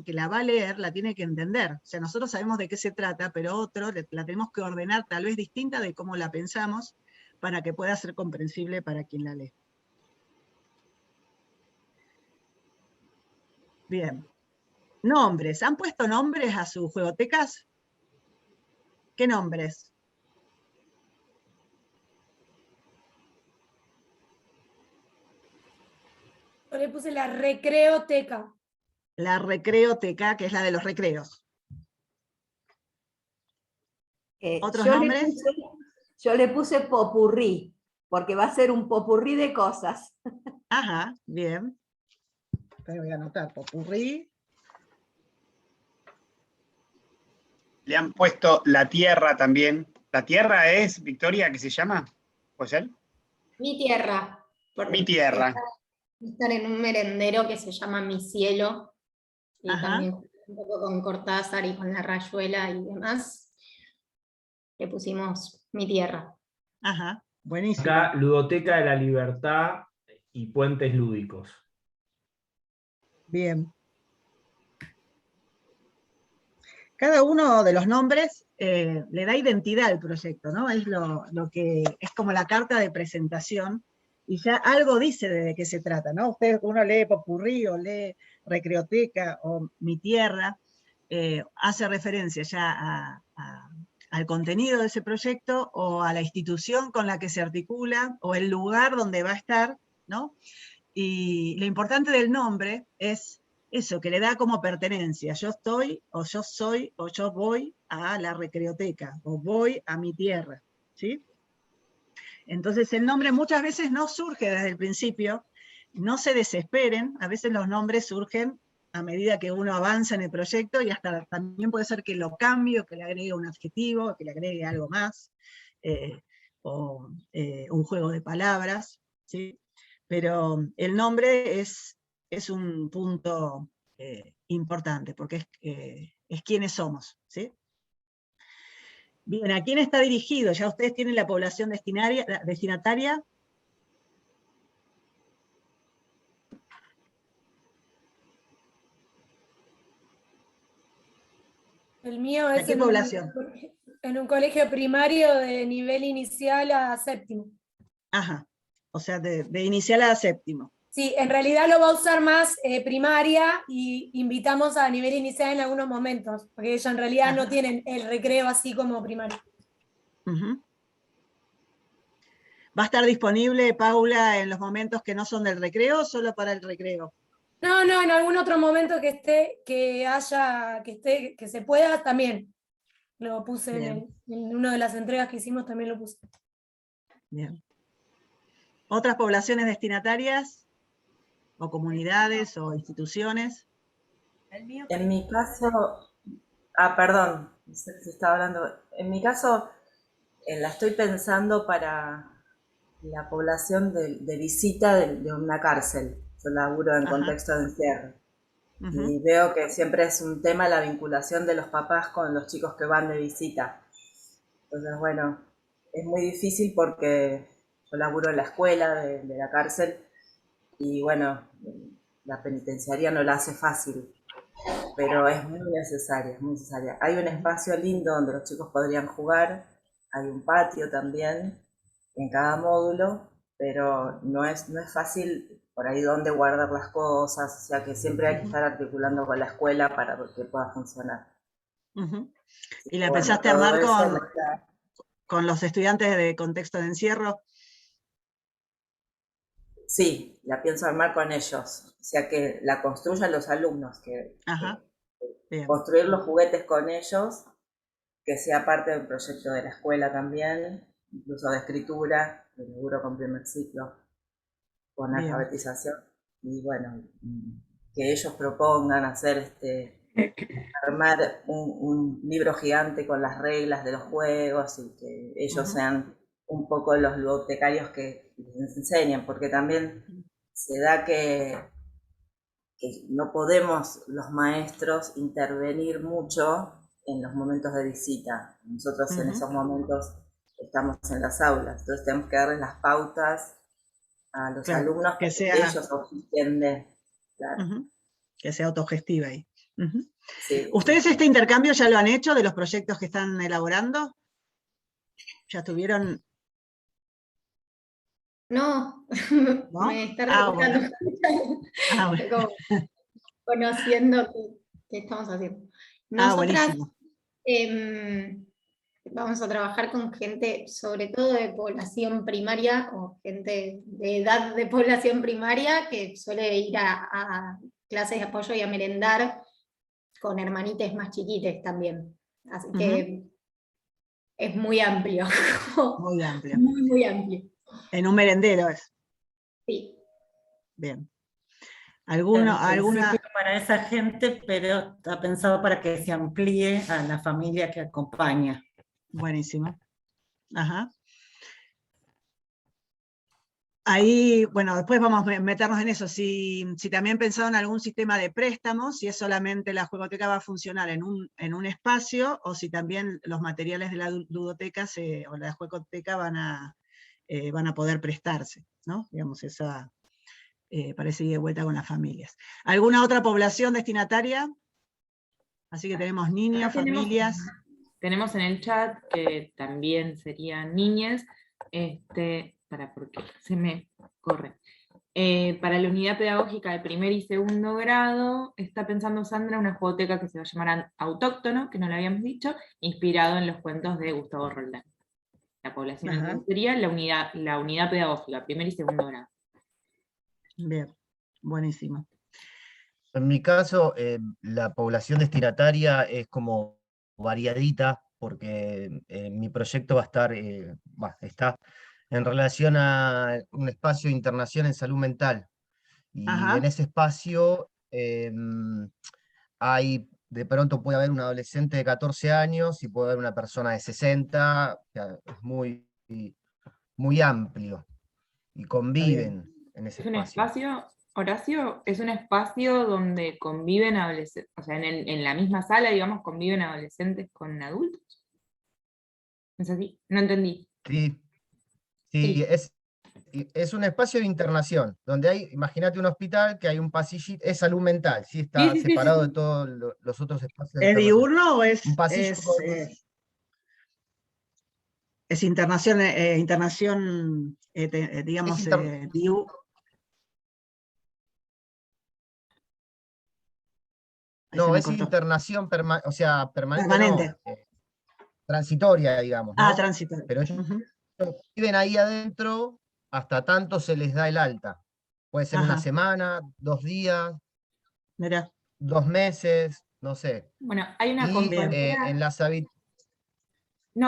que la va a leer la tiene que entender. O sea, nosotros sabemos de qué se trata, pero otro la tenemos que ordenar tal vez distinta de cómo la pensamos para que pueda ser comprensible para quien la lee. Bien. Nombres. ¿Han puesto nombres a sus juegotecas? ¿Qué nombres? Yo le puse la recreoteca. La recreoteca, que es la de los recreos. ¿Otros nombres? Yo le puse popurrí, porque va a ser un popurrí de cosas. Ajá, bien. Pero voy a anotar popurrí. Le han puesto la tierra también. ¿La tierra es, Victoria, que se llama? ¿Pues él? Mi tierra. Mi tierra. Estar en un merendero que se llama Mi Cielo. Y Ajá. también un poco con Cortázar y con la Rayuela y demás. Le pusimos Mi tierra. Ajá, buenísimo. Acá, Ludoteca de la Libertad y Puentes Lúdicos. Bien. Cada uno de los nombres le da identidad al proyecto, ¿no? Es lo que es como la carta de presentación, y ya algo dice de qué se trata, ¿no? Uno lee popurrí, o lee recreoteca, o Mi tierra, hace referencia ya al contenido de ese proyecto, o a la institución con la que se articula, o el lugar donde va a estar, ¿no? Y lo importante del nombre es eso, que le da como pertenencia. Yo estoy, o yo soy, o yo voy a la recreoteca, o voy a mi tierra, ¿sí? Entonces el nombre muchas veces no surge desde el principio, no se desesperen, a veces los nombres surgen a medida que uno avanza en el proyecto, y hasta también puede ser que lo cambie, o que le agregue un adjetivo, que le agregue algo más, o un juego de palabras, ¿sí? Pero el nombre es un punto importante, porque es quiénes somos, ¿sí? Bien, ¿a quién está dirigido? ¿Ya ustedes tienen la población destinataria? El mío ¿A es qué población? en un colegio primario de nivel inicial a séptimo. Ajá, o sea, de inicial a séptimo. Sí, en realidad lo va a usar más primaria, y invitamos a nivel inicial en algunos momentos, porque ellos en realidad no tienen el recreo así como primaria. Uh-huh. ¿Va a estar disponible, Paula, en los momentos que no son del recreo, o solo para el recreo? No, en algún otro momento que esté, que se pueda, también. Lo puse en una de las entregas que hicimos, también lo puse. Bien. ¿Otras poblaciones destinatarias? ¿O comunidades o instituciones? En mi caso, perdón, se estaba hablando. En mi caso, la estoy pensando para la población de visita de una cárcel. Yo laburo en contexto de encierro. Y veo que siempre es un tema la vinculación de los papás con los chicos que van de visita. Entonces, bueno, es muy difícil porque yo laburo en la escuela de la cárcel, y bueno, la penitenciaría no la hace fácil, pero es muy necesaria, es muy necesaria. Hay un espacio lindo donde los chicos podrían jugar, hay un patio también en cada módulo, pero no es fácil por ahí donde guardar las cosas, o sea que siempre hay que estar articulando con la escuela para que pueda funcionar. ¿Y la empezaste a armar con los estudiantes de contexto de encierro? Sí, la pienso armar con ellos, o sea que la construyan los alumnos, que construir los juguetes con ellos, que sea parte del proyecto de la escuela también, incluso de escritura, de laburo con primer ciclo, con Bien. alfabetización, y bueno, que ellos propongan hacer armar un libro gigante con las reglas de los juegos y que ellos sean un poco los ludotecarios que les enseñen, porque también se da que no podemos los maestros intervenir mucho en los momentos de visita. Nosotros en esos momentos estamos en las aulas, entonces tenemos que darles las pautas a los alumnos que sea, ellos entienden. Claro. Que sea autogestiva ahí. Sí. ¿Ustedes este intercambio ya lo han hecho de los proyectos que están elaborando? ¿Ya tuvieron? No, ¿No? me está resultando como conociendo qué estamos haciendo. Nosotras vamos a trabajar con gente, sobre todo de población primaria, o gente de edad de población primaria, que suele ir a clases de apoyo y a merendar con hermanites más chiquites también. Así que es muy amplio. Muy amplio. Muy, muy amplio. En un merendero es. Sí. Bien. ¿Alguna? Para esa gente, pero está pensado para que se amplíe a la familia que acompaña. Buenísimo. Ajá. Ahí, bueno, después vamos a meternos en eso. Si también pensaron en algún sistema de préstamos, si es solamente la juegoteca va a funcionar en un espacio, o si también los materiales de la ludoteca o la juegoteca van a poder prestarse, ¿no? Digamos, esa parece ir de vuelta con las familias. ¿Alguna otra población destinataria? Así que tenemos niños, familias. Tenemos en el chat que también serían niñas, porque se me corre. Para la unidad pedagógica de primer y segundo grado, está pensando Sandra una jugoteca que se va a llamar Autóctono, que no lo habíamos dicho, inspirado en los cuentos de Gustavo Roldán. La población sería la unidad pedagógica, primer y segundo grado. Bien, buenísimo. En mi caso, la población destinataria es como variadita, porque mi proyecto va a estar, está en relación a un espacio de internación en salud mental. Y en ese espacio de pronto puede haber un adolescente de 14 años y puede haber una persona de 60, o sea, es muy amplio, y conviven en ese espacio. Horacio, es un espacio donde conviven adolescentes, o sea, en la misma sala, digamos, conviven adolescentes con adultos. ¿Es así? No entendí. Sí. Es un espacio de internación, donde hay, imagínate un hospital que hay un pasillito, es salud mental, ¿sí? Está separado de todos los otros espacios de ¿Es diurno o es, un pasillo es internación, digamos, No, es internación permanente. No, transitoria, digamos, ¿no? Transitoria. Pero ellos viven ahí adentro hasta tanto se les da el alta. Puede ser una semana, 2 días, 2 meses, no sé. Bueno, hay una compañera...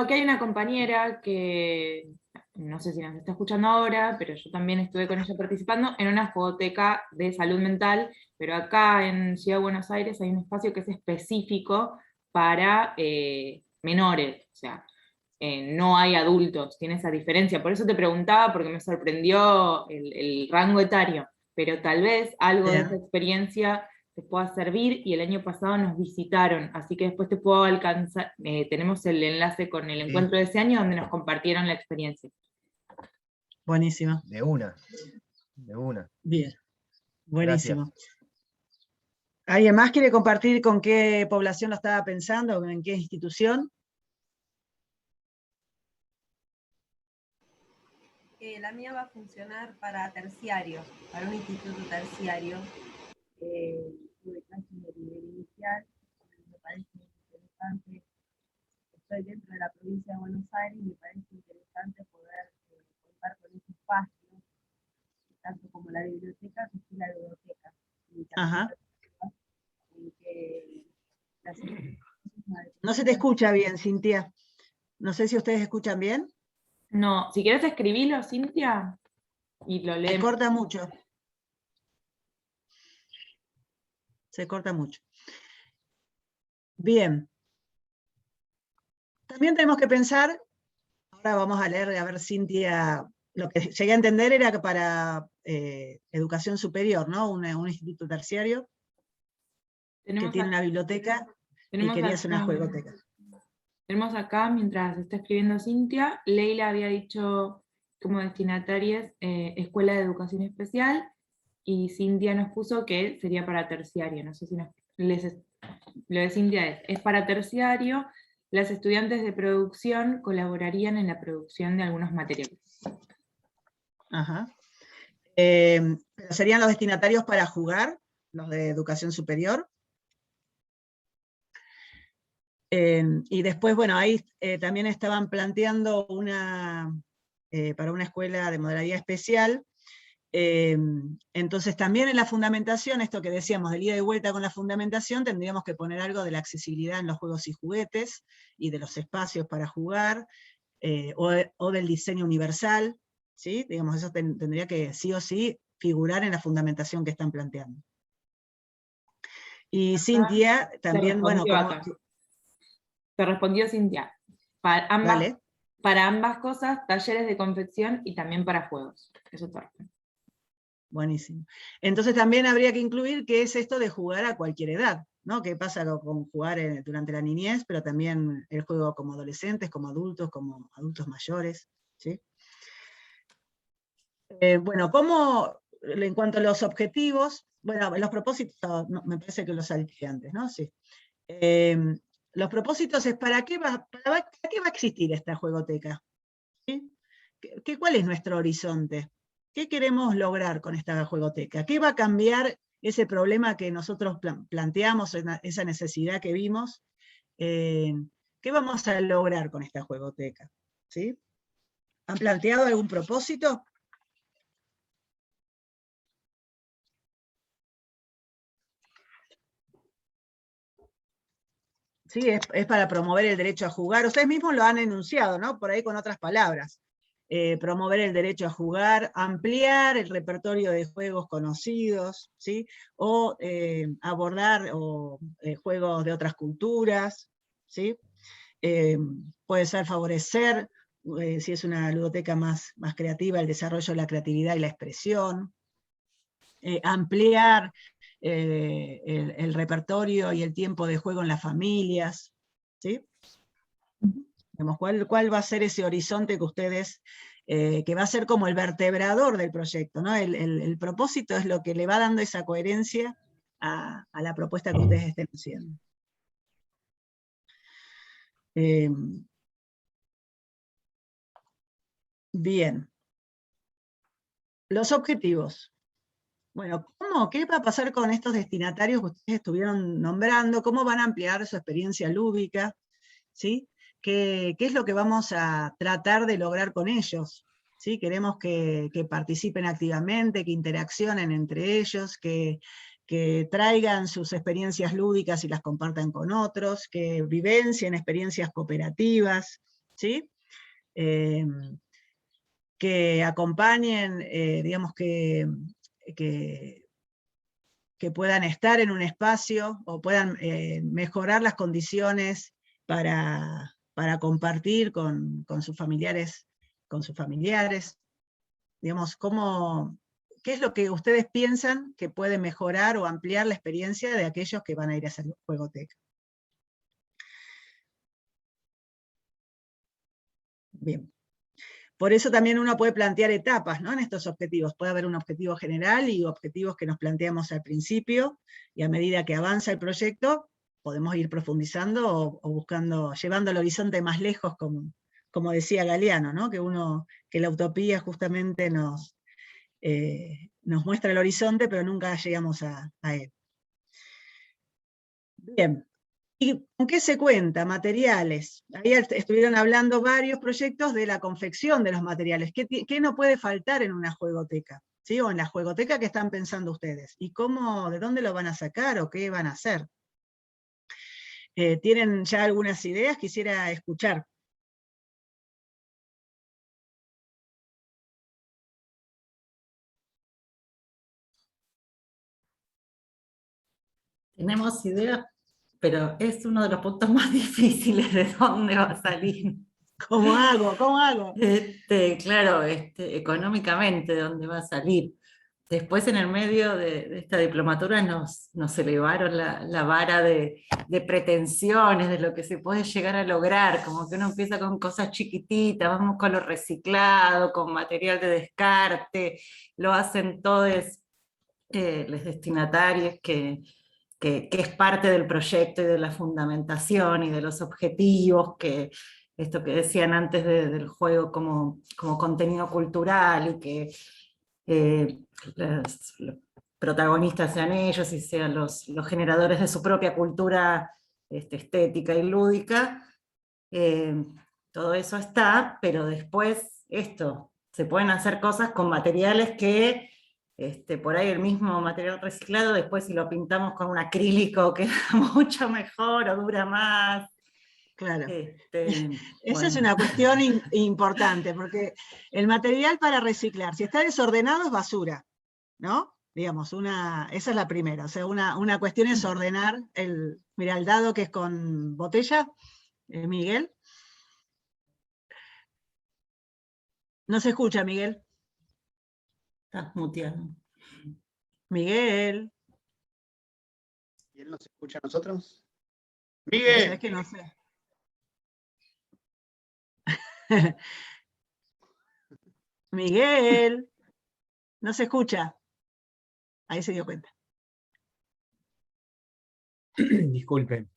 que hay una compañera que, no sé si nos está escuchando ahora, pero yo también estuve con ella participando en una jugoteca de salud mental, pero acá en Ciudad de Buenos Aires hay un espacio que es específico para menores, o sea, no hay adultos, tiene esa diferencia. Por eso te preguntaba, porque me sorprendió el rango etario, pero tal vez algo de esa experiencia te pueda servir, y el año pasado nos visitaron, así que después te puedo alcanzar, tenemos el enlace con el encuentro de ese año donde nos compartieron la experiencia. Buenísimo. De una. Bien, buenísimo. Gracias. ¿Alguien más quiere compartir con qué población lo estaba pensando, en qué institución? La mía va a funcionar para terciario, para un instituto terciario. Tuve clases de nivel inicial, me parece interesante. Estoy dentro de la provincia de Buenos Aires y me parece interesante poder contar con ese espacio, tanto como la biblioteca, así la biblioteca. En que las instituciones No se te escucha bien, Cintia. No sé si ustedes escuchan bien. No, si quieres escribirlo, Cintia, y lo Se leemos. corta mucho. Se corta mucho. Bien. También tenemos que pensar, ahora vamos a leer, a ver, Cintia, lo que llegué a entender era que para educación superior, ¿no? Un instituto terciario que tiene una biblioteca y quería hacer una juegoteca. Tenemos acá, mientras está escribiendo Cintia, Leila había dicho como destinatarias Escuela de Educación Especial, y Cintia nos puso que sería para terciario. No sé si lo de Cintia es para terciario. Las estudiantes de producción colaborarían en la producción de algunos materiales. Ajá. Pero ¿serían los destinatarios para jugar, los de educación superior? Y después, bueno, ahí también estaban planteando para una escuela de modalidad especial. Entonces también en la fundamentación, esto que decíamos del ida y vuelta con la fundamentación, tendríamos que poner algo de la accesibilidad en los juegos y juguetes, y de los espacios para jugar, o del diseño universal, ¿sí? Digamos, eso tendría que sí o sí figurar en la fundamentación que están planteando. Y Cintia también, bueno, Te respondió Cintia. Para ambas cosas, talleres de confección y también para juegos. Eso te responde. Buenísimo. Entonces también habría que incluir qué es esto de jugar a cualquier edad, ¿no? ¿Qué pasa con jugar durante la niñez, pero también el juego como adolescentes, como adultos mayores, ¿sí? Bueno, en cuanto a los objetivos, bueno, los propósitos, no, me parece que los salté antes, ¿no? Sí. Los propósitos es ¿para qué va a existir esta juegoteca? ¿Sí? ¿Cuál es nuestro horizonte? ¿Qué queremos lograr con esta juegoteca? ¿Qué va a cambiar ese problema que nosotros planteamos, esa necesidad que vimos? ¿Qué vamos a lograr con esta juegoteca? ¿Sí? ¿Han planteado algún propósito? Sí, es para promover el derecho a jugar. Ustedes mismos lo han enunciado, ¿no? Por ahí con otras palabras. Promover el derecho a jugar, ampliar el repertorio de juegos conocidos, ¿sí? O abordar juegos de otras culturas, ¿sí? Puede ser favorecer, si es una ludoteca más creativa, el desarrollo de la creatividad y la expresión. Ampliar el repertorio y el tiempo de juego en las familias, ¿sí? ¿Cuál va a ser ese horizonte que ustedes, que va a ser como el vertebrador del proyecto, ¿no? El propósito es lo que le va dando esa coherencia a la propuesta que ustedes estén haciendo. Bien. Los objetivos. Bueno, ¿qué va a pasar con estos destinatarios que ustedes estuvieron nombrando? ¿Cómo van a ampliar su experiencia lúdica? ¿Sí? ¿Qué es lo que vamos a tratar de lograr con ellos? ¿Sí? Queremos que participen activamente, que interaccionen entre ellos, que traigan sus experiencias lúdicas y las compartan con otros, que vivencien experiencias cooperativas, ¿sí? Que acompañen, digamos que puedan estar en un espacio o puedan mejorar las condiciones para compartir con sus familiares, digamos, ¿qué es lo que ustedes piensan que puede mejorar o ampliar la experiencia de aquellos que van a ir a hacer juegoteca? Bien. Por eso también uno puede plantear etapas, ¿no? En estos objetivos. Puede haber un objetivo general y objetivos que nos planteamos al principio, y a medida que avanza el proyecto, podemos ir profundizando o buscando, llevando el horizonte más lejos, como decía Galeano, ¿no? Que la utopía justamente nos muestra el horizonte, pero nunca llegamos a él. Bien. ¿Y con qué se cuenta? Materiales. Ahí estuvieron hablando varios proyectos de la confección de los materiales. ¿Qué no puede faltar en una juegoteca? ¿Sí? O en la juegoteca que están pensando ustedes. ¿Y de dónde lo van a sacar o qué van a hacer? ¿Tienen ya algunas ideas? Quisiera escuchar. Tenemos ideas, pero es uno de los puntos más difíciles de dónde va a salir. ¿Cómo hago? ¿Cómo hago? Claro, económicamente, ¿de dónde va a salir? Después, en el medio de esta diplomatura, nos elevaron la vara de pretensiones, de lo que se puede llegar a lograr, como que uno empieza con cosas chiquititas, vamos con lo reciclado, con material de descarte, lo hacen todos los destinatarios que es parte del proyecto y de la fundamentación y de los objetivos, que esto que decían antes del juego como contenido cultural, y que los protagonistas sean ellos y sean los generadores de su propia cultura estética y lúdica. Todo eso está, pero después se pueden hacer cosas con materiales que por ahí el mismo material reciclado, después si lo pintamos con un acrílico queda mucho mejor o dura más. Claro. Bueno. Esa es una cuestión importante, porque el material para reciclar, si está desordenado es basura, ¿no? Digamos, esa es la primera. O sea, una cuestión es ordenar mira, el dado que es con botella, Miguel. No se escucha, Miguel. Estás muteado. Miguel. ¿Y él nos escucha a nosotros? ¡Miguel! Es que no sé. Miguel. No se escucha. Ahí se dio cuenta. Disculpen.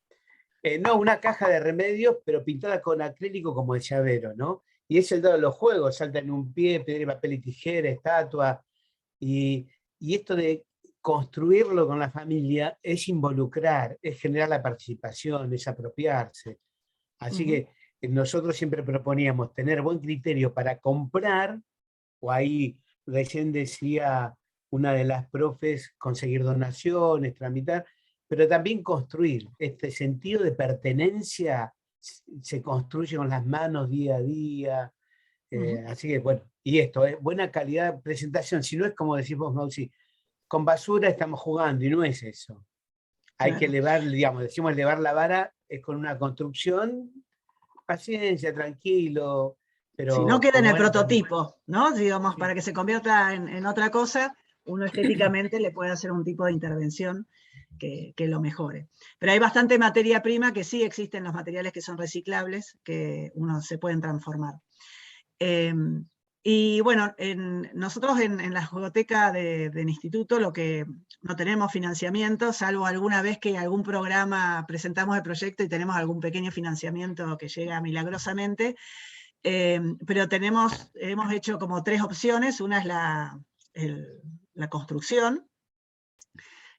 No, una caja de remedios, pero pintada con acrílico como de llavero, ¿no? Y es el dado de los juegos, salta en un pie, piedra, papel y tijera, estatua. Y esto de construirlo con la familia es involucrar, es generar la participación, es apropiarse. Así que nosotros siempre proponíamos tener buen criterio para comprar, o ahí recién decía una de las profes, conseguir donaciones, tramitar, pero también construir. Este sentido de pertenencia se construye con las manos día a día. Así que bueno, y esto, buena calidad de presentación. Si no es como decís vos, Mausi, con basura estamos jugando y no es eso. Hay que elevar, digamos, decimos elevar la vara, es con una construcción, paciencia, tranquilo. Pero si no queda en el prototipo, ¿no? Digamos, para que se convierta en otra cosa, uno estéticamente le puede hacer un tipo de intervención que lo mejore. Pero hay bastante materia prima que sí existen los materiales que son reciclables, que uno se pueden transformar. Y bueno, nosotros en la jugoteca del instituto lo que no tenemos financiamiento, salvo alguna vez que algún programa presentamos el proyecto y tenemos algún pequeño financiamiento que llega milagrosamente, pero hemos hecho como 3 opciones. Una es la construcción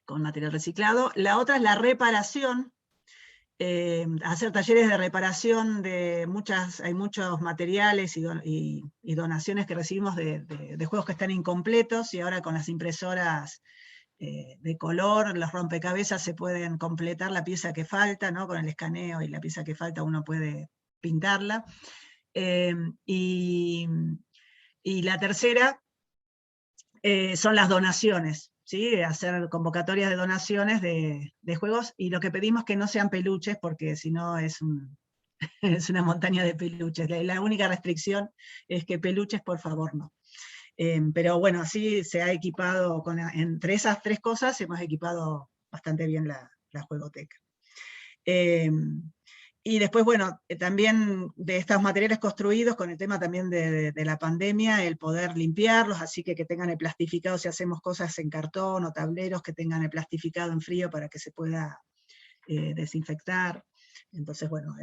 con material reciclado, la otra es la reparación, hacer talleres de reparación hay muchos materiales y donaciones que recibimos de juegos que están incompletos, y ahora con las impresoras de color, los rompecabezas se pueden completar la pieza que falta, ¿no? Con el escaneo y la pieza que falta uno puede pintarla. Y la tercera son las donaciones. ¿Sí? Hacer convocatorias de donaciones de juegos, y lo que pedimos es que no sean peluches, porque si no es una montaña de peluches. La única restricción es que peluches, por favor, no. Pero bueno, así se ha equipado, entre esas 3 cosas hemos equipado bastante bien la juegoteca. Y después, bueno, también de estos materiales construidos, con el tema también de la pandemia, el poder limpiarlos, así que tengan el plastificado, si hacemos cosas en cartón o tableros, que tengan el plastificado en frío para que se pueda desinfectar. Entonces, bueno,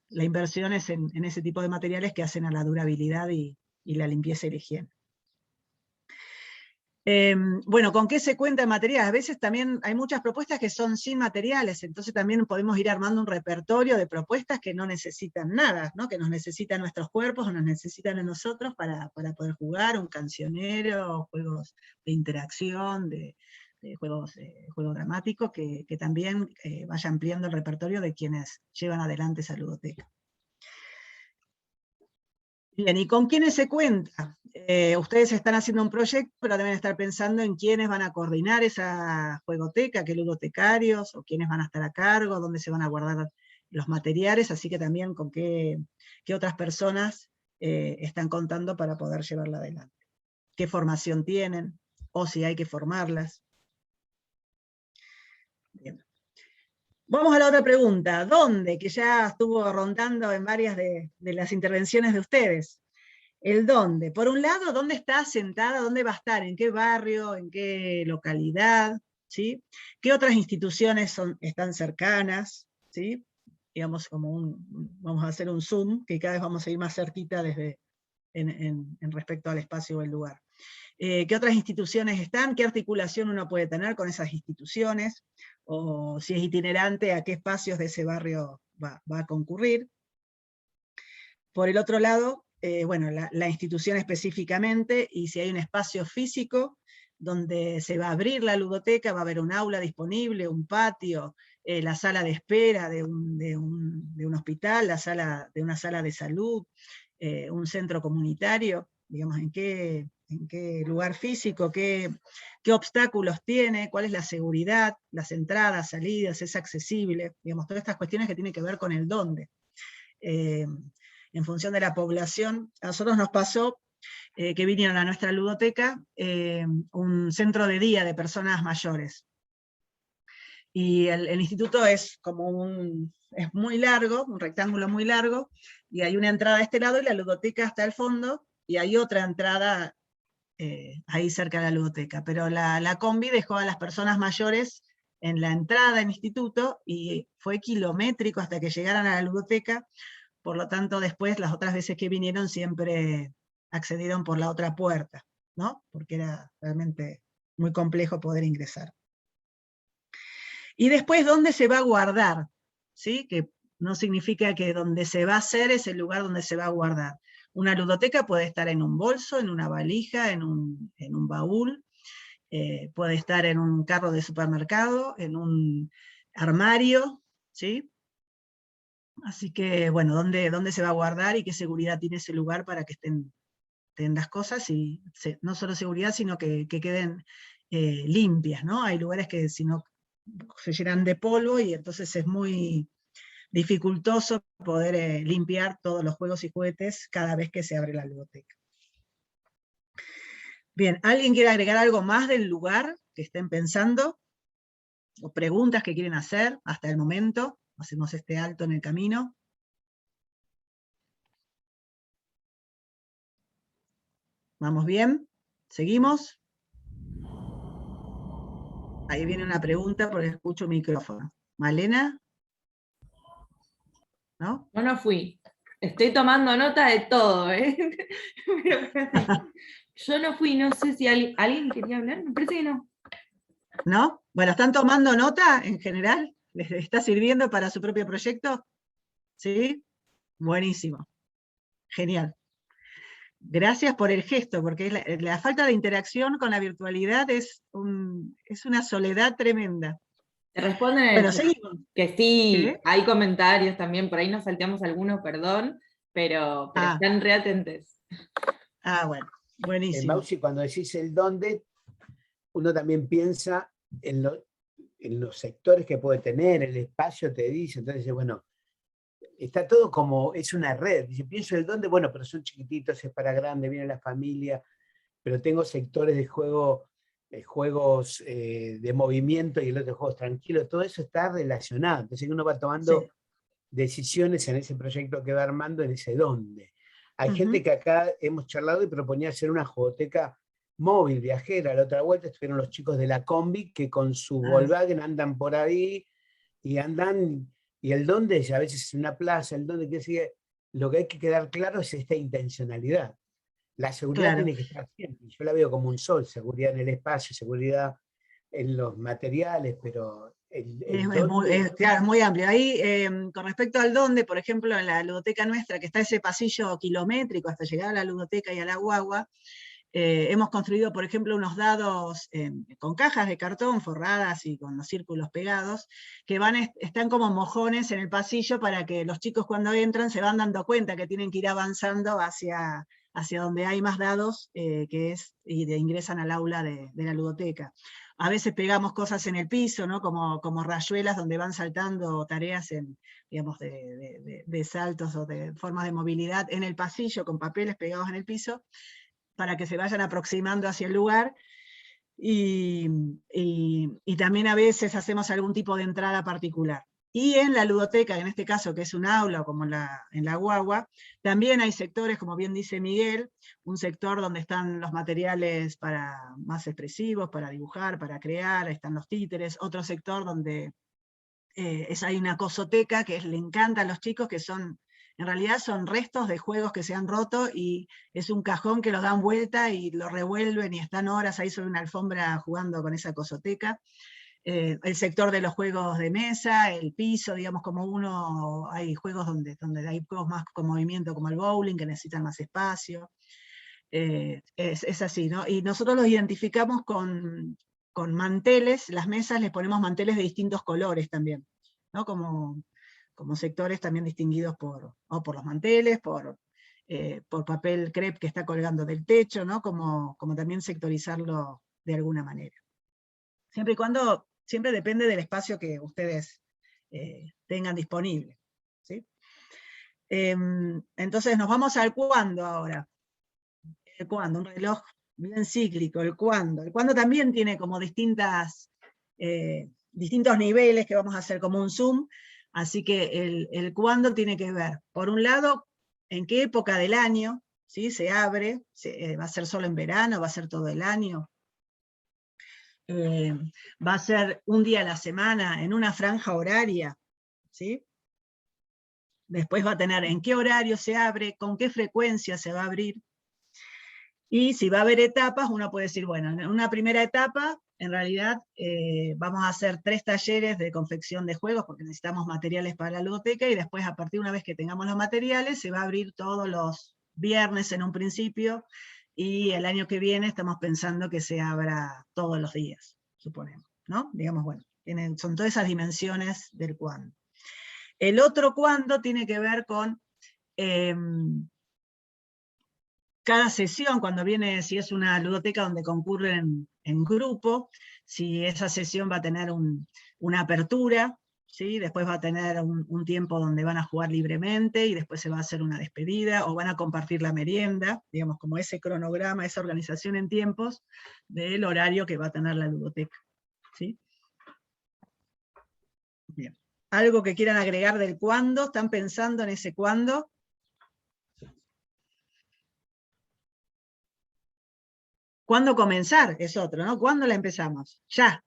la inversión es en ese tipo de materiales que hacen a la durabilidad y la limpieza y la higiene. Bueno, ¿con qué se cuenta en materiales? A veces también hay muchas propuestas que son sin materiales, entonces también podemos ir armando un repertorio de propuestas que no necesitan nada, ¿no? Que nos necesitan nuestros cuerpos o nos necesitan a nosotros para poder jugar, un cancionero, juegos de interacción, de juego dramático, que también vaya ampliando el repertorio de quienes llevan adelante esa ludoteca. Bien, ¿y con quiénes se cuenta? Ustedes están haciendo un proyecto, pero deben estar pensando en quiénes van a coordinar esa juegoteca, qué ludotecarios, o quiénes van a estar a cargo, dónde se van a guardar los materiales, así que también con qué otras personas están contando para poder llevarla adelante. ¿Qué formación tienen? O si hay que formarlas. Bien. Vamos a la otra pregunta. ¿Dónde? Que ya estuvo rondando en varias de las intervenciones de ustedes. El dónde. Por un lado, ¿dónde está asentada? ¿Dónde va a estar? ¿En qué barrio? ¿En qué localidad? ¿Sí? ¿Qué otras instituciones están cercanas? ¿Sí? Digamos, vamos a hacer un zoom, que cada vez vamos a ir más cerquita en respecto al espacio o el lugar. ¿Qué otras instituciones están? ¿Qué articulación uno puede tener con esas instituciones? O si es itinerante, ¿a qué espacios de ese barrio va a concurrir? Por el otro lado, bueno, la institución específicamente, y si hay un espacio físico donde se va a abrir la ludoteca, va a haber un aula disponible, un patio, la sala de espera de un hospital, de una sala de salud, un centro comunitario, digamos, en qué lugar físico, qué obstáculos tiene, cuál es la seguridad, las entradas, salidas, es accesible, digamos, todas estas cuestiones que tienen que ver con el dónde. En función de la población, a nosotros nos pasó que vinieron a nuestra ludoteca un centro de día de personas mayores. Y el instituto es es muy largo, un rectángulo muy largo, y hay una entrada a este lado y la ludoteca está al fondo, y hay otra entrada ahí cerca de la ludoteca. Pero la combi dejó a las personas mayores en la entrada del instituto, y fue kilométrico hasta que llegaran a la ludoteca. Por lo tanto, después, las otras veces que vinieron, siempre accedieron por la otra puerta, ¿no? Porque era realmente muy complejo poder ingresar. Y después, ¿dónde se va a guardar? ¿Sí? Que no significa que donde se va a hacer es el lugar donde se va a guardar. Una ludoteca puede estar en un bolso, en una valija, en un baúl, puede estar en un carro de supermercado, en un armario, ¿sí? Así que, bueno, ¿dónde se va a guardar y qué seguridad tiene ese lugar para que estén las cosas? Y no solo seguridad, sino que queden limpias, ¿no? Hay lugares que si no se llenan de polvo y entonces es muy dificultoso poder limpiar todos los juegos y juguetes cada vez que se abre la ludoteca. Bien, ¿alguien quiere agregar algo más del lugar que estén pensando? ¿O preguntas que quieren hacer hasta el momento? Hacemos este alto en el camino. ¿Vamos bien? ¿Seguimos? Ahí viene una pregunta porque escucho micrófono. ¿Malena? ¿No? Yo no fui. Estoy tomando nota de todo, ¿eh? Yo no fui, no sé si alguien quería hablar, me parece que no. ¿No? Bueno, ¿están tomando nota en general? ¿Les está sirviendo para su propio proyecto? ¿Sí? Buenísimo. Genial. Gracias por el gesto, porque la falta de interacción con la virtualidad es una soledad tremenda. Te responden bueno, seguimos. Que sí, ¿sí? Hay comentarios también, por ahí nos salteamos algunos, perdón, pero están reatentes. Bueno, buenísimo. Mausi, cuando decís el dónde, uno también piensa en los sectores que puede tener, el espacio te dice, entonces bueno, está todo como, es una red, dice, pienso el dónde, bueno, pero son chiquititos, es para grande, viene la familia, pero tengo sectores de juego, juegos de movimiento y el otro juegos tranquilos, todo eso está relacionado, entonces uno va tomando decisiones en ese proyecto que va armando, en ese dónde. Hay gente que acá hemos charlado y proponía hacer una jugoteca móvil, viajera. La otra vuelta estuvieron los chicos de la combi que con su Volkswagen andan por ahí y andan, y el dónde a veces es una plaza, el dónde que sigue, lo que hay que quedar claro es esta intencionalidad. La seguridad tiene que estar siempre, yo la veo como un sol, seguridad en el espacio, seguridad en los materiales, pero claro, es muy amplio. Ahí, con respecto al dónde, por ejemplo, en la ludoteca nuestra, que está ese pasillo kilométrico hasta llegar a la ludoteca y a la guagua, Hemos construido, por ejemplo, unos dados con cajas de cartón forradas y con los círculos pegados, que están como mojones en el pasillo para que los chicos cuando entran se van dando cuenta que tienen que ir avanzando hacia donde hay más dados, y ingresan al aula de la ludoteca. A veces pegamos cosas en el piso, ¿no? como rayuelas donde van saltando tareas digamos, de saltos o de formas de movilidad en el pasillo, con papeles pegados en el piso, para que se vayan aproximando hacia el lugar, y también a veces hacemos algún tipo de entrada particular. Y en la ludoteca, en este caso que es un aula, o como en la guagua, también hay sectores, como bien dice Miguel, un sector donde están los materiales más expresivos, para dibujar, para crear, están los títeres, otro sector donde hay una cosoteca que le encanta a los chicos, que en realidad son restos de juegos que se han roto, y es un cajón que lo dan vuelta y lo revuelven y están horas ahí sobre una alfombra jugando con esa cosoteca. El sector de los juegos de mesa, el piso, digamos, hay juegos donde hay juegos más con movimiento, como el bowling, que necesitan más espacio. Es así, ¿no? Y nosotros los identificamos con manteles. Las mesas les ponemos manteles de distintos colores también, ¿no? Como sectores también distinguidos por los manteles, por papel crepe que está colgando del techo, ¿no? Como también sectorizarlo de alguna manera. Siempre depende del espacio que ustedes tengan disponible, ¿sí? Entonces nos vamos al cuándo ahora. El cuándo, un reloj bien cíclico, el cuándo. El cuándo también tiene como distintos niveles que vamos a hacer como un zoom, así que el cuándo tiene que ver, por un lado, en qué época del año, ¿sí? Se abre, va a ser solo en verano, va a ser todo el año. Va a ser un día a la semana, en una franja horaria, ¿sí? Después va a tener en qué horario se abre, con qué frecuencia se va a abrir, y si va a haber etapas, uno puede decir, bueno, en una primera etapa, en realidad, vamos a hacer 3 talleres de confección de juegos, porque necesitamos materiales para la ludoteca, y después, a partir de una vez que tengamos los materiales, se va a abrir todos los viernes en un principio, y el año que viene estamos pensando que se abra todos los días, suponemos, ¿no? Digamos, bueno, son todas esas dimensiones del cuándo. El otro cuándo tiene que ver con cada sesión, cuando viene, si es una ludoteca donde concurren en grupo, si esa sesión va a tener una apertura, ¿sí? Después va a tener un tiempo donde van a jugar libremente, y después se va a hacer una despedida, o van a compartir la merienda, digamos, como ese cronograma, esa organización en tiempos del horario que va a tener la ludoteca, ¿sí? Bien. ¿Algo que quieran agregar del cuándo? ¿Están pensando en ese cuándo? ¿Cuándo comenzar? Es otro, ¿no? ¿Cuándo la empezamos? Ya.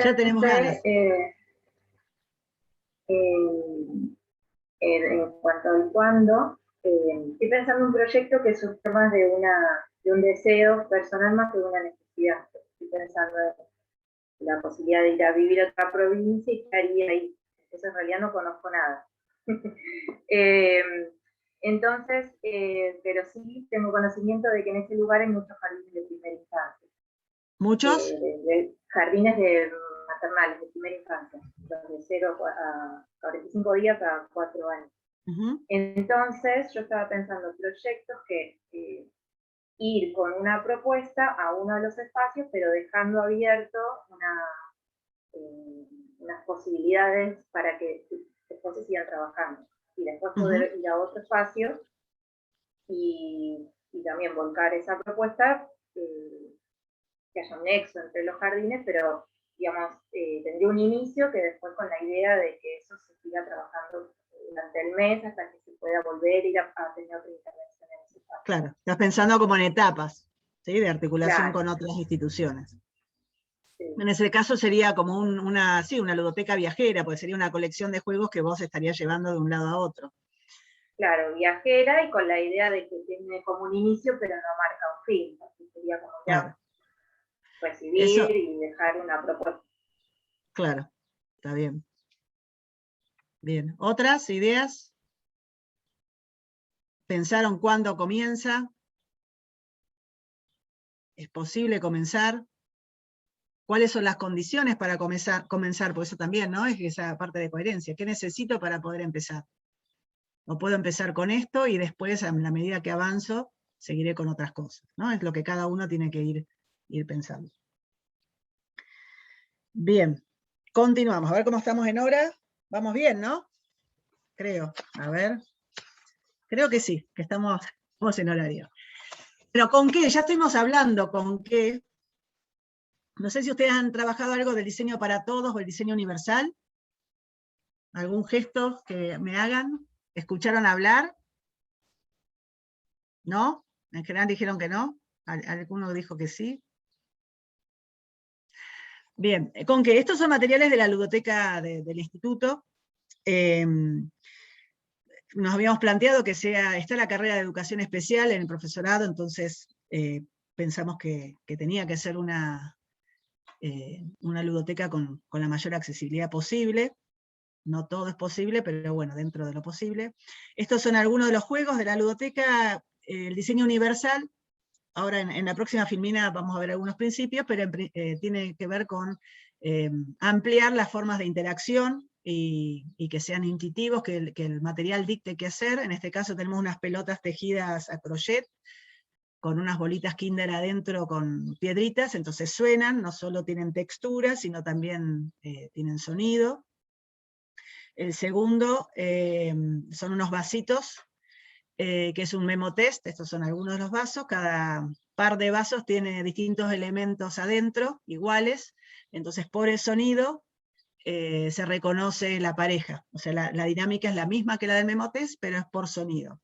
Ya tenemos ganas. En cuanto al cuándo, estoy pensando en un proyecto que surge más de un deseo personal más que de una necesidad. Estoy pensando en la posibilidad de ir a vivir a otra provincia y qué haría ahí. Eso en realidad no conozco nada. Entonces, pero sí tengo conocimiento de que en ese lugar hay muchos jardines de primera infancia. ¿Muchos? Jardines maternales de primera infancia, de 0 a 45 días a 4 años. Entonces, yo estaba pensando proyectos que ir con una propuesta a uno de los espacios, pero dejando abierto unas posibilidades para que después se sigan trabajando. Y después poder ir a otro espacio y también volcar esa propuesta, que haya un nexo entre los jardines, pero digamos, tendría un inicio que después con la idea de que eso se siga trabajando durante el mes hasta que se pueda volver a ir a tener otra intervención en ese espacio. Claro, estás pensando como en etapas, ¿sí? De articulación, claro, con otras instituciones. Sí. En ese caso sería como una ludoteca viajera, porque sería una colección de juegos que vos estarías llevando de un lado a otro. Claro, viajera, y con la idea de que tiene como un inicio, pero no marca un fin. Así sería como ya recibir y dejar una propuesta. Claro, está bien. Bien, ¿otras ideas? ¿Pensaron cuándo comienza? ¿Es posible comenzar? ¿Cuáles son las condiciones para comenzar? Por eso también, ¿no? Es esa parte de coherencia. ¿Qué necesito para poder empezar? O puedo empezar con esto y después, a la medida que avanzo, seguiré con otras cosas, ¿no? Es lo que cada uno tiene que ir pensando. Bien, continuamos. A ver cómo estamos en hora. Vamos bien, ¿no? Creo. A ver. Creo que sí, que estamos en horario. Pero ¿con qué? Ya estuvimos hablando con qué. No sé si ustedes han trabajado algo del diseño para todos o el diseño universal. ¿Algún gesto que me hagan? ¿Escucharon hablar? ¿No? En general dijeron que no. Alguno dijo que sí. Bien, ¿con qué? Estos son materiales de la ludoteca del instituto. Nos habíamos planteado que está la carrera de educación especial en el profesorado, entonces pensamos que tenía que ser una ludoteca con la mayor accesibilidad posible. No todo es posible, pero bueno, dentro de lo posible. Estos son algunos de los juegos de la ludoteca, el diseño universal. Ahora en la próxima filmina vamos a ver algunos principios, pero tiene que ver con ampliar las formas de interacción y que sean intuitivos, que el material dicte qué hacer. En este caso tenemos unas pelotas tejidas a crochet, con unas bolitas Kinder adentro con piedritas, entonces suenan, no solo tienen textura, sino también tienen sonido. El segundo son unos vasitos, que es un memo test. Estos son algunos de los vasos. Cada par de vasos tiene distintos elementos adentro, iguales, entonces por el sonido se reconoce la pareja. O sea, la dinámica es la misma que la del memo test, pero es por sonido.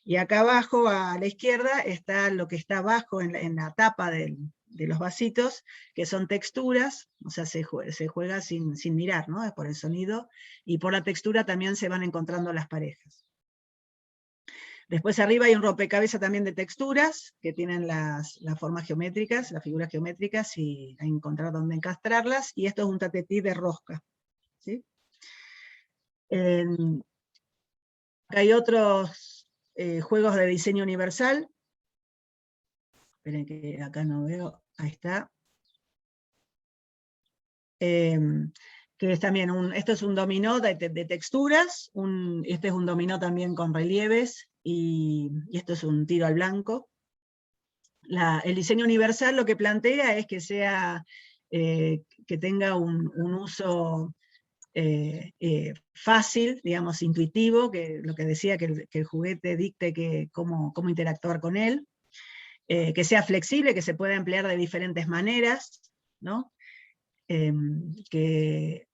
Y acá abajo, a la izquierda, está lo que está abajo en la tapa de los vasitos, que son texturas, o sea, se juega sin mirar, ¿no? Es por el sonido, y por la textura también se van encontrando las parejas. Después arriba hay un rompecabezas también de texturas, que tienen las formas geométricas, las figuras geométricas, y hay que encontrar dónde encastrarlas, y esto es un tatetí de rosca, ¿sí? Acá hay otros juegos de diseño universal. Esperen que acá no veo, ahí está. Que es también esto es un dominó de texturas, este es un dominó también con relieves, y esto es un tiro al blanco. El diseño universal lo que plantea es que que tenga un uso fácil, digamos, intuitivo, que lo que decía, que el juguete dicte cómo interactuar con él, que sea flexible, que se pueda emplear de diferentes maneras, ¿no? Que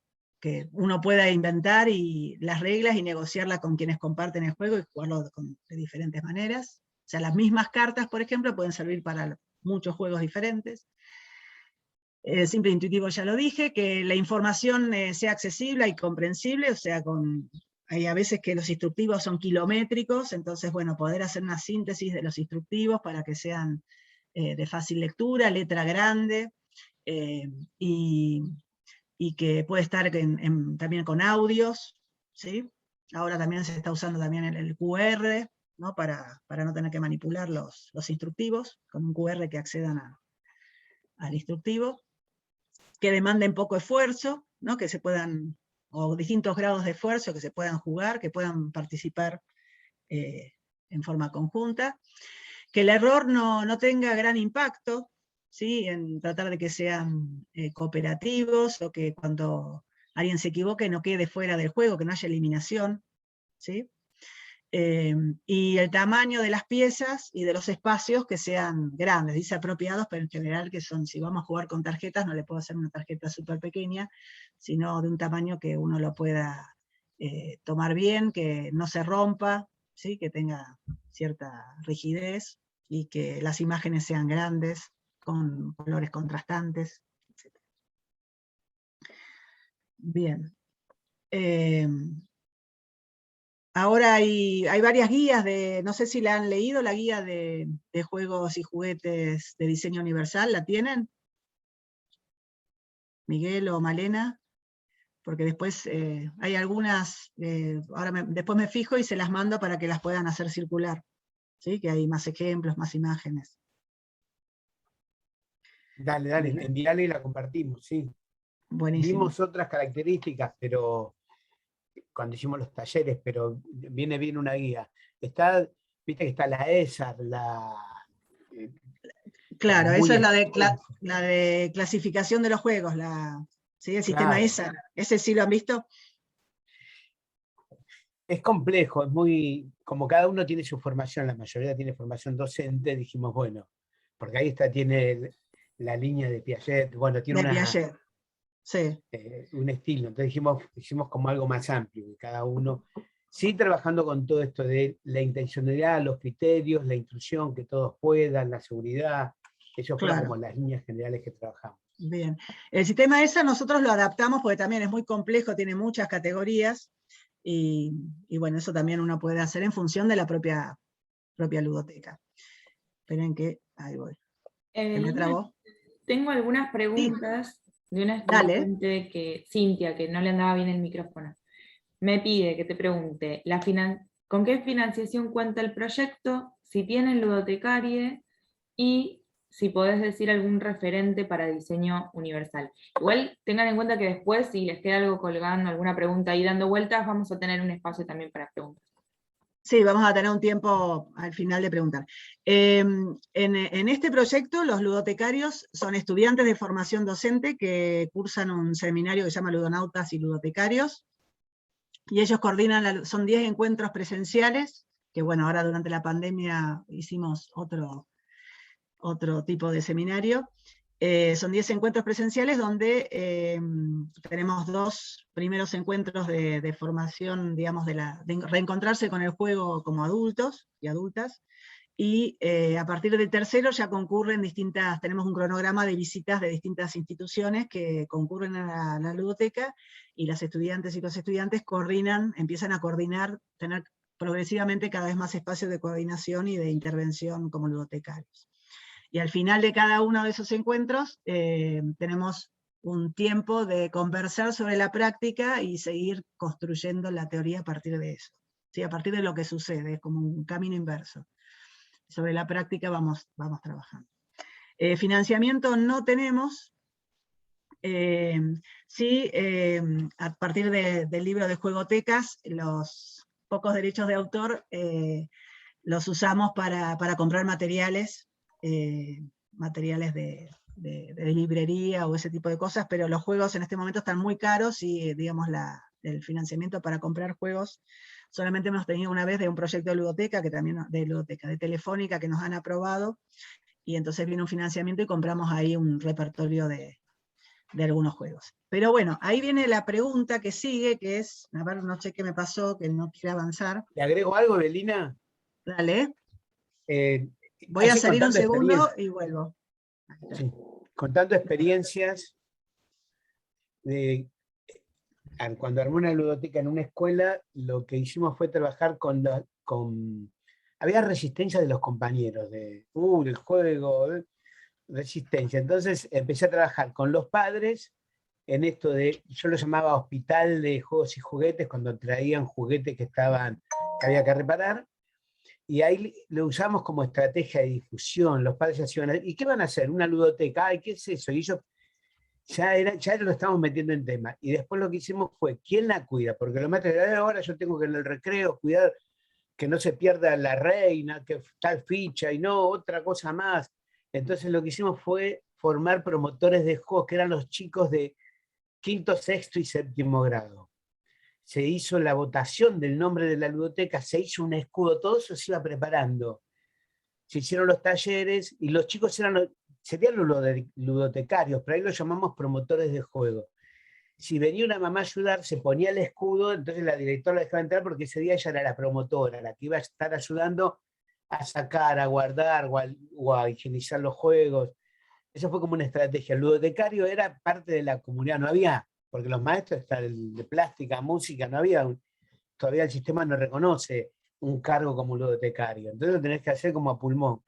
uno pueda inventar las reglas y negociarlas con quienes comparten el juego y jugarlo de diferentes maneras. O sea, las mismas cartas, por ejemplo, pueden servir para muchos juegos diferentes. Simple e intuitivo ya lo dije, que la información sea accesible y comprensible, o sea, hay a veces que los instructivos son kilométricos, entonces, bueno, poder hacer una síntesis de los instructivos para que sean de fácil lectura, letra grande, y que puede estar también con audios, ¿sí? Ahora también se está usando también el QR, ¿no? Para no tener que manipular los instructivos, con un QR que accedan al instructivo, que demanden poco esfuerzo, ¿no? Que se puedan, o distintos grados de esfuerzo, que se puedan jugar, que puedan participar en forma conjunta, que el error no tenga gran impacto, ¿sí? En tratar de que sean cooperativos, o que cuando alguien se equivoque no quede fuera del juego, que no haya eliminación, ¿sí? Y el tamaño de las piezas y de los espacios que sean grandes, dice apropiados, pero en general que son, si vamos a jugar con tarjetas, no le puedo hacer una tarjeta súper pequeña, sino de un tamaño que uno lo pueda tomar bien, que no se rompa, ¿sí? Que tenga cierta rigidez, y que las imágenes sean grandes, con colores contrastantes, etc. Bien. Ahora hay varias guías no sé si la han leído, la guía de juegos y juguetes de diseño universal, ¿la tienen? Miguel o Malena. porque después hay algunas, después me fijo y se las mando para que las puedan hacer circular, ¿sí? Que hay más ejemplos, más imágenes. Dale, envíale y la compartimos, sí. Buenísimo. Vimos otras características, pero cuando hicimos los talleres, pero viene bien una guía. Viste que está la ESAR, Claro, esa es la de clasificación de los juegos, ¿sí? El sistema ESAR. ¿Ese sí lo han visto? Es complejo, es muy, como cada uno tiene su formación, la mayoría tiene formación docente, dijimos, bueno, porque ahí tiene la línea de Piaget, bueno, tiene Piaget. Sí. Un estilo, entonces hicimos como algo más amplio, que cada uno, sí trabajando con todo esto de la intencionalidad, los criterios, la inclusión, que todos puedan, la seguridad, eso fueron como las líneas generales que trabajamos. Bien, el sistema ESA nosotros lo adaptamos porque también es muy complejo, tiene muchas categorías, y bueno, eso también uno puede hacer en función de la propia ludoteca. Esperen que, ahí voy. ¿Que me trabó? Tengo algunas preguntas de una estudiante Cintia, que no le andaba bien el micrófono. Me pide que te pregunte, ¿con qué financiación cuenta el proyecto? Si tienen ludotecarie y si podés decir algún referente para diseño universal. Igual tengan en cuenta que después, si les queda algo colgando, alguna pregunta ahí dando vueltas, vamos a tener un espacio también para preguntas. Sí, vamos a tener un tiempo al final de preguntar. En este proyecto, los ludotecarios son estudiantes de formación docente que cursan un seminario que se llama Ludonautas y Ludotecarios, y ellos coordinan, son 10 encuentros presenciales, que bueno, ahora durante la pandemia hicimos otro tipo de seminario. Son 10 encuentros presenciales donde tenemos 2 primeros encuentros de formación, digamos, de reencontrarse con el juego como adultos y adultas, y a partir del tercero ya concurren tenemos un cronograma de visitas de distintas instituciones que concurren a la ludoteca, y las estudiantes y los estudiantes empiezan a coordinar, tener progresivamente cada vez más espacios de coordinación y de intervención como ludotecarios. Y al final de cada uno de esos encuentros tenemos un tiempo de conversar sobre la práctica y seguir construyendo la teoría a partir de eso. ¿Sí? A partir de lo que sucede, es como un camino inverso. Sobre la práctica vamos trabajando. Financiamiento no tenemos. Sí, a partir del libro de Juegotecas, los pocos derechos de autor los usamos para comprar materiales de librería o ese tipo de cosas, pero los juegos en este momento están muy caros y digamos el financiamiento para comprar juegos solamente hemos tenido una vez de un proyecto de ludoteca, de Telefónica, que nos han aprobado, y entonces viene un financiamiento y compramos ahí un repertorio de algunos juegos. Pero bueno, ahí viene la pregunta que sigue, que es, a ver, no sé qué me pasó, que no quiere avanzar. ¿Le agrego algo, Belina? Dale. Voy a salir un segundo y vuelvo. Sí. Contando experiencias cuando armé una ludoteca en una escuela, lo que hicimos fue trabajar había resistencia de los compañeros, el juego, resistencia. Entonces empecé a trabajar con los padres en esto yo lo llamaba hospital de juegos y juguetes, cuando traían juguetes que había que reparar, y ahí lo usamos como estrategia de difusión. Los padres hacían, ¿y qué van a hacer? ¿Una ludoteca? Ay, ¿qué es eso? Y ellos ya lo estamos metiendo en tema. Y después lo que hicimos fue, ¿quién la cuida? Porque los maestros, ahora yo tengo que en el recreo cuidar que no se pierda la reina, que tal ficha, y no, otra cosa más. Entonces lo que hicimos fue formar promotores de juegos, que eran los chicos de 5º, 6º y 7º grado. Se hizo la votación del nombre de la ludoteca, se hizo un escudo, todo eso se iba preparando. Se hicieron los talleres, y los chicos serían los ludotecarios, pero ahí los llamamos promotores de juego. Si venía una mamá a ayudar, se ponía el escudo, entonces la directora la dejaba entrar, porque ese día ella era la promotora, la que iba a estar ayudando a sacar, a guardar o a higienizar los juegos. Eso fue como una estrategia. El ludotecario era parte de la comunidad, no había, porque los maestros de plástica, música, no había, todavía el sistema no reconoce un cargo como ludotecario. Entonces lo tenés que hacer como a pulmón.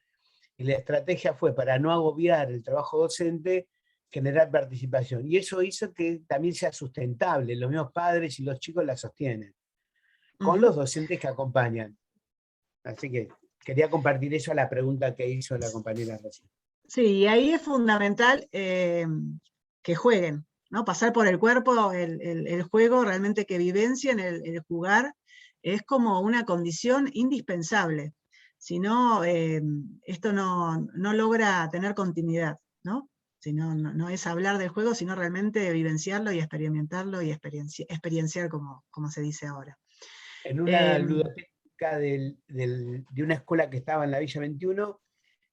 Y la estrategia fue, para no agobiar el trabajo docente, generar participación. Y eso hizo que también sea sustentable. Los mismos padres y los chicos la sostienen, con los docentes que acompañan. Así que quería compartir eso a la pregunta que hizo la compañera recién. Sí, y ahí es fundamental que jueguen, ¿no? Pasar por el cuerpo el juego, realmente que vivencien el jugar, es como una condición indispensable. Si no, esto no logra tener continuidad, ¿no? Si no es hablar del juego, sino realmente vivenciarlo y experimentarlo y experienciar, como se dice ahora. En una ludoteca de una escuela que estaba en la Villa 21,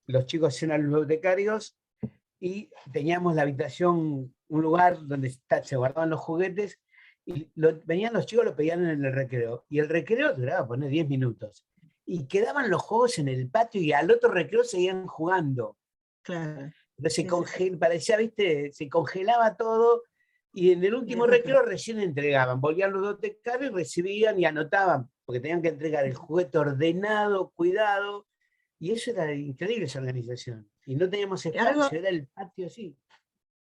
los chicos eran ludotecarios y teníamos la habitación, un lugar donde se guardaban los juguetes, y venían los chicos, lo pedían en el recreo, y el recreo duraba, poner 10 minutos, y quedaban los juegos en el patio y al otro recreo seguían jugando. Claro. Entonces parecía, viste, se congelaba todo, y en el último recreo recién entregaban, volvían los ludotecarios y recibían y anotaban, porque tenían que entregar el juguete ordenado, cuidado, y eso era increíble, esa organización. Y no teníamos espacio, era el patio así.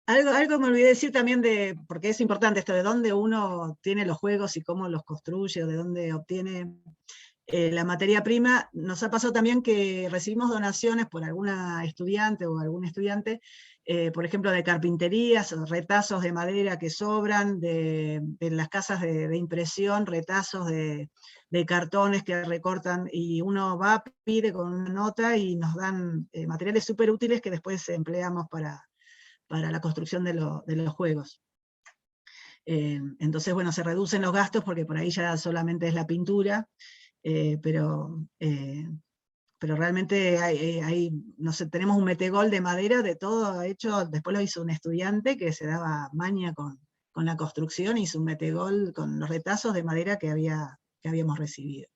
Algo me olvidé decir también, porque es importante esto, de dónde uno tiene los juegos y cómo los construye, o de dónde obtiene la materia prima. Nos ha pasado también que recibimos donaciones por alguna estudiante o algún estudiante, por ejemplo, de carpinterías, o retazos de madera que sobran, de las casas de impresión, retazos de cartones que recortan, y uno va, pide con una nota y nos dan materiales súper útiles que después empleamos para la construcción de los juegos. Entonces, bueno, se reducen los gastos porque por ahí ya solamente es la pintura, pero realmente no sé, tenemos un metegol de madera, de todo hecho, después lo hizo un estudiante que se daba maña con la construcción, hizo un metegol con los retazos de madera que habíamos recibido.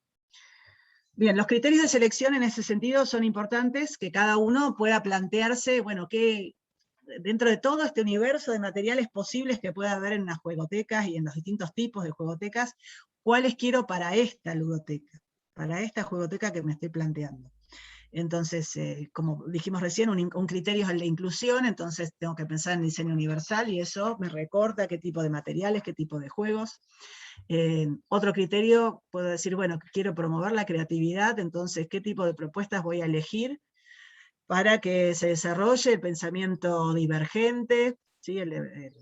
Bien, los criterios de selección en ese sentido son importantes, que cada uno pueda plantearse, bueno, dentro de todo este universo de materiales posibles que pueda haber en las juegotecas y en los distintos tipos de juegotecas, ¿cuáles quiero para esta ludoteca? Para esta juegoteca que me estoy planteando. Entonces, como dijimos recién, un criterio es el de inclusión, entonces tengo que pensar en diseño universal, y eso me recorta qué tipo de materiales, qué tipo de juegos. Otro criterio, puedo decir, bueno, quiero promover la creatividad, entonces, ¿qué tipo de propuestas voy a elegir para que se desarrolle el pensamiento divergente, ¿sí? el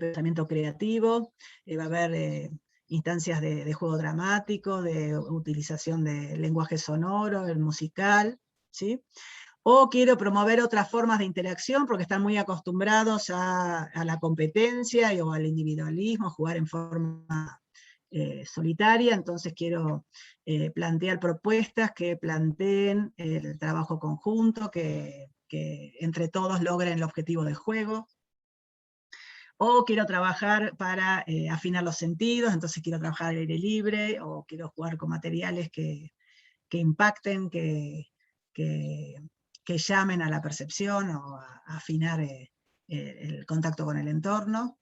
pensamiento creativo? Va a haber instancias de juego dramático, de utilización de lenguaje sonoro, el musical, ¿sí? O quiero promover otras formas de interacción porque están muy acostumbrados a la competencia o al individualismo, jugar en forma solitaria, entonces quiero plantear propuestas que planteen el trabajo conjunto, que entre todos logren el objetivo del juego. O quiero trabajar para afinar los sentidos, entonces quiero trabajar al aire libre, o quiero jugar con materiales que impacten, que llamen a la percepción, o a afinar el contacto con el entorno.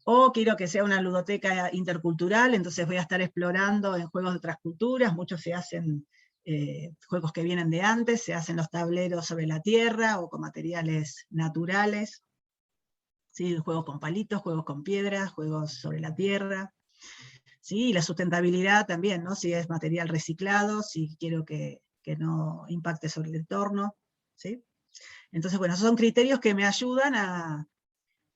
O quiero que sea una ludoteca intercultural, entonces voy a estar explorando en juegos de otras culturas, muchos se hacen juegos que vienen de antes, se hacen los tableros sobre la tierra, o con materiales naturales, ¿sí? Juegos con palitos, juegos con piedras, juegos sobre la tierra, ¿sí? Y la sustentabilidad también, ¿no? Si es material reciclado, si quiero que no impacte sobre el entorno, ¿sí? Entonces, bueno, esos son criterios que me ayudan a,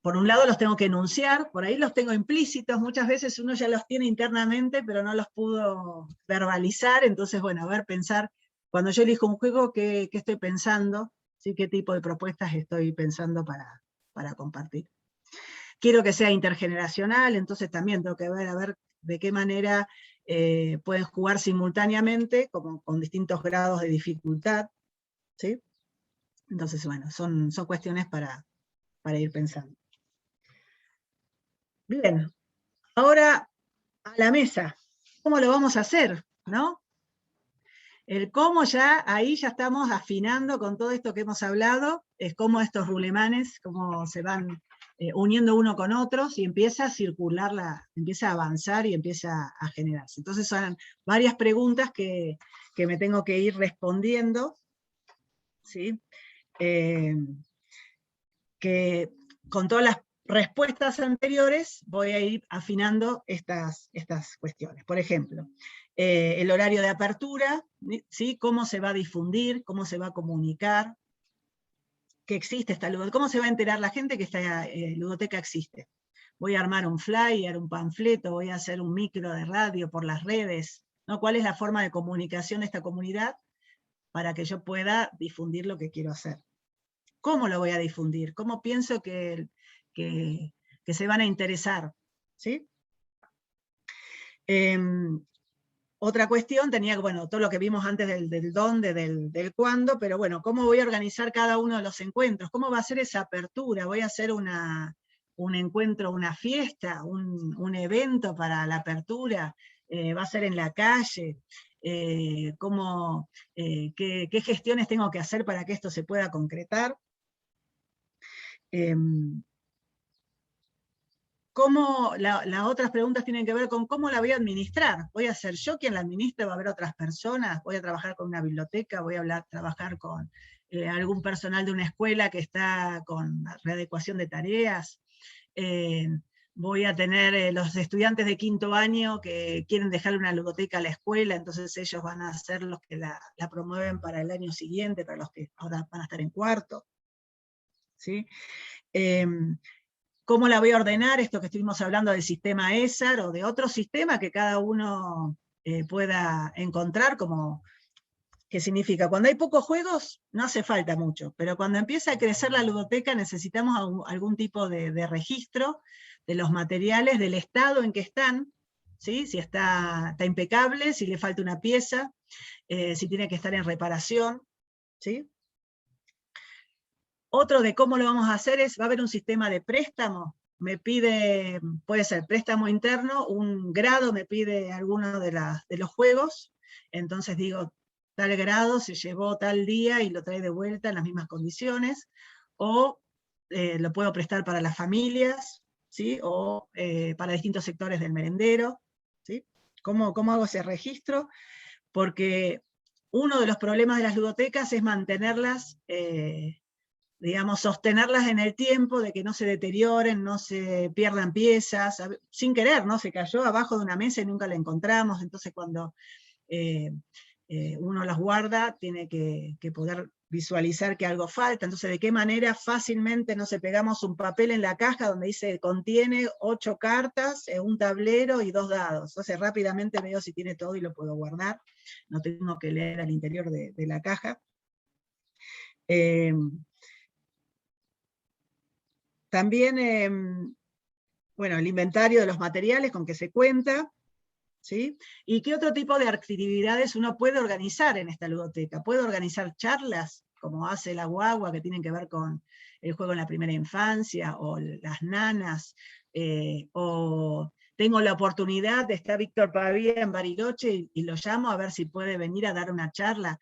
por un lado los tengo que enunciar, por ahí los tengo implícitos, muchas veces uno ya los tiene internamente, pero no los pudo verbalizar, entonces, bueno, a ver, pensar, cuando yo elijo un juego, ¿qué estoy pensando? ¿Sí? ¿Qué tipo de propuestas estoy pensando para compartir? Quiero que sea intergeneracional, entonces también tengo que ver, a ver de qué manera pueden jugar simultáneamente, como con distintos grados de dificultad, ¿sí? Entonces, bueno, son cuestiones para ir pensando. Bien, ahora a la mesa. ¿Cómo lo vamos a hacer? ¿No? El cómo ahí ya estamos afinando con todo esto que hemos hablado, es cómo estos rulemanes, cómo se van uniendo uno con otros, y empieza a circular, empieza a avanzar y empieza a generarse. Entonces son varias preguntas que me tengo que ir respondiendo, ¿sí? que con todas las respuestas anteriores voy a ir afinando estas cuestiones. Por ejemplo, el horario de apertura, ¿sí? Cómo se va a difundir, cómo se va a comunicar, que existe esta ludoteca, cómo se va a enterar la gente que esta ludoteca existe. Voy a armar un flyer, un panfleto, voy a hacer un micro de radio por las redes, ¿no? ¿Cuál es la forma de comunicación de esta comunidad para que yo pueda difundir lo que quiero hacer? ¿Cómo lo voy a difundir? ¿Cómo pienso que se van a interesar? ¿Sí? Otra cuestión tenía, bueno, todo lo que vimos antes del dónde, del cuándo, pero bueno, ¿cómo voy a organizar cada uno de los encuentros? ¿Cómo va a ser esa apertura? ¿Voy a hacer un encuentro, una fiesta, un evento para la apertura? ¿Va a ser en la calle? ¿Qué gestiones tengo que hacer para que esto se pueda concretar? Las otras preguntas tienen que ver con cómo la voy a administrar. ¿Voy a ser yo quien la administre? ¿Va a haber otras personas? ¿Voy a trabajar con una biblioteca? ¿Voy a trabajar con algún personal de una escuela que está con readecuación de tareas? ¿Voy a tener los estudiantes de 5º año que quieren dejar una ludoteca a la escuela, entonces ellos van a ser los que la promueven para el año siguiente, para los que ahora van a estar en 4º? ¿Sí? ¿Cómo la voy a ordenar? Esto que estuvimos hablando del sistema ESAR o de otro sistema que cada uno pueda encontrar, como, ¿qué significa? Cuando hay pocos juegos no hace falta mucho, pero cuando empieza a crecer la ludoteca necesitamos algún tipo de registro de los materiales, del estado en que están, ¿sí? Si está impecable, si le falta una pieza, si tiene que estar en reparación, ¿sí? Otro de cómo lo vamos a hacer va a haber un sistema de préstamo, me pide, puede ser préstamo interno, un grado me pide alguno de los juegos, entonces digo, tal grado se llevó tal día y lo trae de vuelta en las mismas condiciones, o lo puedo prestar para las familias, ¿sí? O para distintos sectores del merendero, ¿sí? ¿Cómo hago ese registro? Porque uno de los problemas de las ludotecas es mantenerlas, digamos, sostenerlas en el tiempo, de que no se deterioren, no se pierdan piezas, sin querer, ¿no? Se cayó abajo de una mesa y nunca la encontramos, entonces cuando uno las guarda, tiene que poder visualizar que algo falta, entonces de qué manera fácilmente, no sé, pegamos un papel en la caja donde dice, contiene 8 cartas, un tablero y 2 dados, entonces rápidamente veo si tiene todo y lo puedo guardar, no tengo que leer al interior de la caja. También, bueno, el inventario de los materiales con que se cuenta, ¿sí? ¿Y qué otro tipo de actividades uno puede organizar en esta ludoteca? ¿Puedo organizar charlas, como hace la guagua, que tienen que ver con el juego en la primera infancia, o las nanas, o tengo la oportunidad de estar Víctor Pavía en Bariloche y lo llamo a ver si puede venir a dar una charla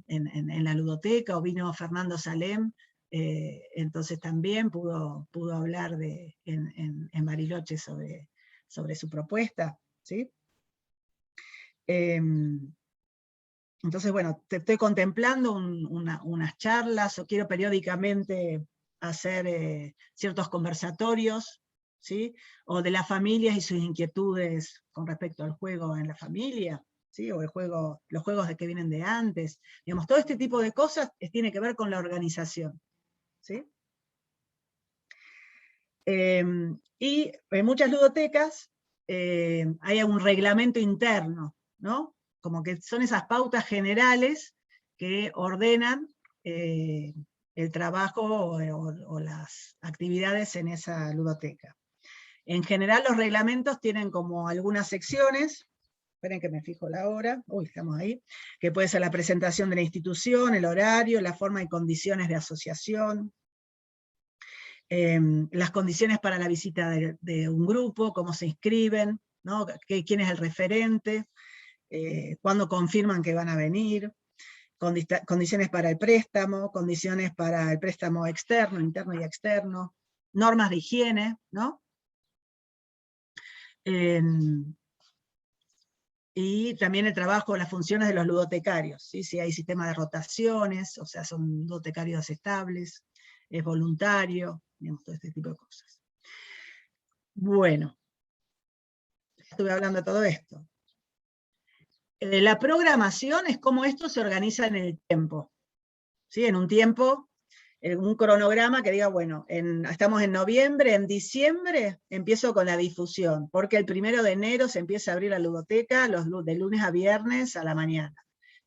en la ludoteca, o vino Fernando Salem, entonces también pudo hablar en Bariloche sobre su propuesta, ¿sí? Entonces, bueno, estoy contemplando unas charlas, o quiero periódicamente hacer ciertos conversatorios, ¿sí? O de las familias y sus inquietudes con respecto al juego en la familia, ¿sí? O los juegos que vienen de antes. Digamos, todo este tipo de cosas tiene que ver con la organización, ¿sí? Y en muchas ludotecas hay un reglamento interno, ¿no? Como que son esas pautas generales que ordenan el trabajo o las actividades en esa ludoteca. En general los reglamentos tienen como algunas secciones, esperen que me fijo la hora, uy, estamos ahí, que puede ser la presentación de la institución, el horario, la forma y condiciones de asociación, las condiciones para la visita de un grupo, cómo se inscriben, ¿no? Quién es el referente, cuándo confirman que van a venir, condiciones para el préstamo, condiciones para el préstamo externo, interno y externo, normas de higiene, ¿no? Y también el trabajo, las funciones de los ludotecarios, ¿sí? Si hay sistema de rotaciones, o sea, son ludotecarios estables, es voluntario, digamos, todo este tipo de cosas. Bueno, estuve hablando de todo esto. La programación es cómo esto se organiza en el tiempo, ¿sí? En un tiempo, en un cronograma que diga, bueno, estamos en noviembre, en diciembre empiezo con la difusión, porque el 1 de enero se empieza a abrir la ludoteca de lunes a viernes a la mañana.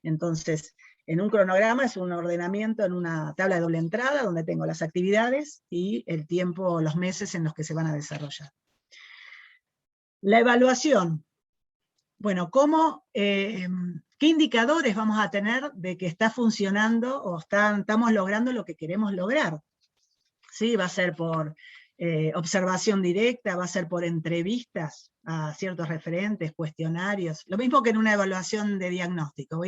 Entonces, en un cronograma es un ordenamiento en una tabla de doble entrada, donde tengo las actividades y el tiempo, los meses en los que se van a desarrollar. La evaluación. Bueno, ¿qué indicadores vamos a tener de que está funcionando o estamos logrando lo que queremos lograr? ¿Sí? Va a ser por observación directa, va a ser por entrevistas a ciertos referentes, cuestionarios. Lo mismo que en una evaluación de diagnóstico.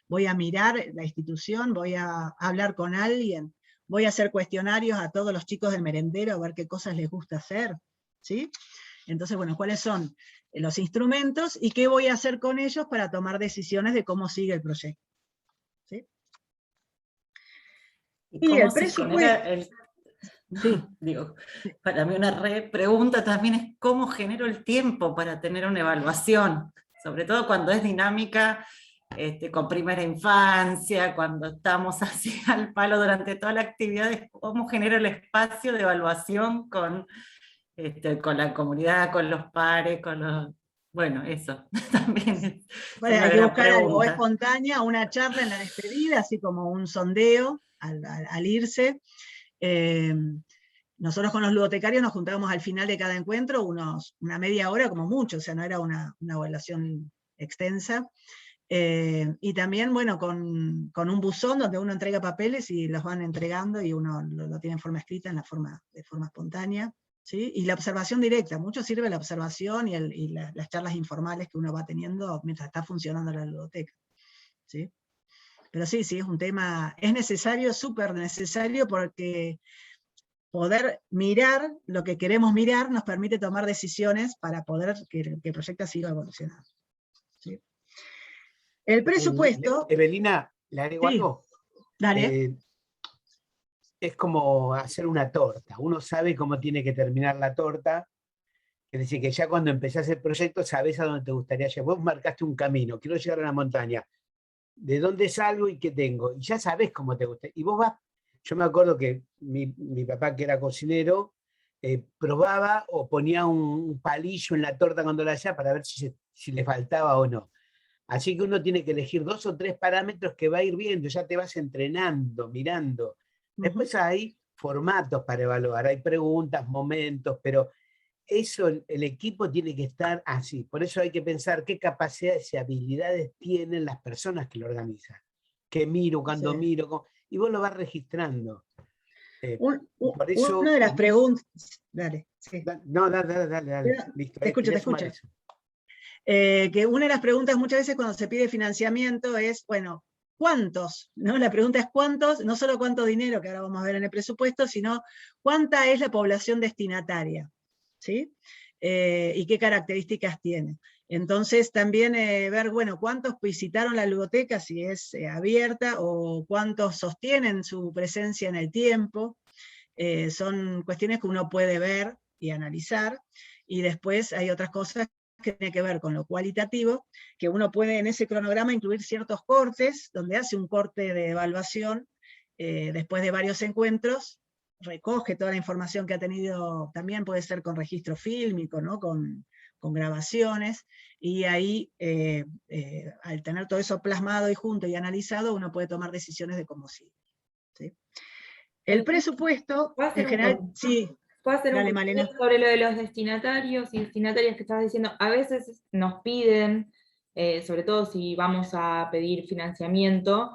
Voy a mirar la institución, voy a hablar con alguien, voy a hacer cuestionarios a todos los chicos del merendero a ver qué cosas les gusta hacer. ¿Sí? Entonces, bueno, ¿cuáles son los instrumentos y qué voy a hacer con ellos para tomar decisiones de cómo sigue el proyecto? ¿Sí? Y el presupuesto. Sí. Digo, para mí una pregunta también es cómo genero el tiempo para tener una evaluación, sobre todo cuando es dinámica, con primera infancia, cuando estamos así al palo durante toda la actividad, cómo genero el espacio de evaluación con la comunidad, con los pares, con los... Bueno, eso también bueno, hay que buscar algo espontáneo, una charla en la despedida, así como un sondeo al irse. Nosotros con los ludotecarios nos juntábamos al final de cada encuentro una media hora como mucho, o sea, no era una evaluación extensa. Y también, bueno, con un buzón donde uno entrega papeles y los van entregando y uno lo tiene en forma escrita, de forma espontánea. ¿Sí? Y la observación directa, mucho sirve la observación y las charlas informales que uno va teniendo mientras está funcionando la ludoteca. ¿Sí? Pero sí, es un tema, es necesario, súper necesario, porque poder mirar lo que queremos mirar nos permite tomar decisiones para poder que el proyecto siga evolucionando. ¿Sí? El presupuesto... Evelina, ¿le agrego algo? Dale. Es como hacer una torta. Uno sabe cómo tiene que terminar la torta. Es decir, que ya cuando empezás el proyecto sabés a dónde te gustaría llegar. Vos marcaste un camino, quiero llegar a la montaña. ¿De dónde salgo y qué tengo? Y ya sabés cómo te gusta. Y vos vas... Yo me acuerdo que mi papá, que era cocinero, probaba o ponía un palillo en la torta cuando la hacía para ver si le faltaba o no. Así que uno tiene que elegir 2 o 3 parámetros que va a ir viendo, ya te vas entrenando, mirando. Después hay formatos para evaluar, hay preguntas, momentos, pero eso el equipo tiene que estar así. Por eso hay que pensar qué capacidades y habilidades tienen las personas que lo organizan. ¿Qué miro, cuando miro? Y vos lo vas registrando. Por eso, una de las preguntas... Dale. Sí. No, dale. Listo, te escucho. Que una de las preguntas muchas veces cuando se pide financiamiento es, bueno, ¿cuántos? ¿No? La pregunta es cuántos, no solo cuánto dinero, que ahora vamos a ver en el presupuesto, sino cuánta es la población destinataria, ¿sí? Y qué características tiene. Entonces también ver, bueno, cuántos visitaron la ludoteca, si es abierta, o cuántos sostienen su presencia en el tiempo. Son cuestiones que uno puede ver y analizar, y después hay otras cosas que tiene que ver con lo cualitativo, que uno puede en ese cronograma incluir ciertos cortes, donde hace un corte de evaluación después de varios encuentros, recoge toda la información que ha tenido, también puede ser con registro fílmico, ¿no? con grabaciones, y ahí al tener todo eso plasmado y junto y analizado, uno puede tomar decisiones de cómo sigue. ¿Sí? El presupuesto, en general, sí. ¿Puedo hacer un comentario sobre lo de los destinatarios y destinatarias que estabas diciendo? A veces nos piden, sobre todo si vamos a pedir financiamiento,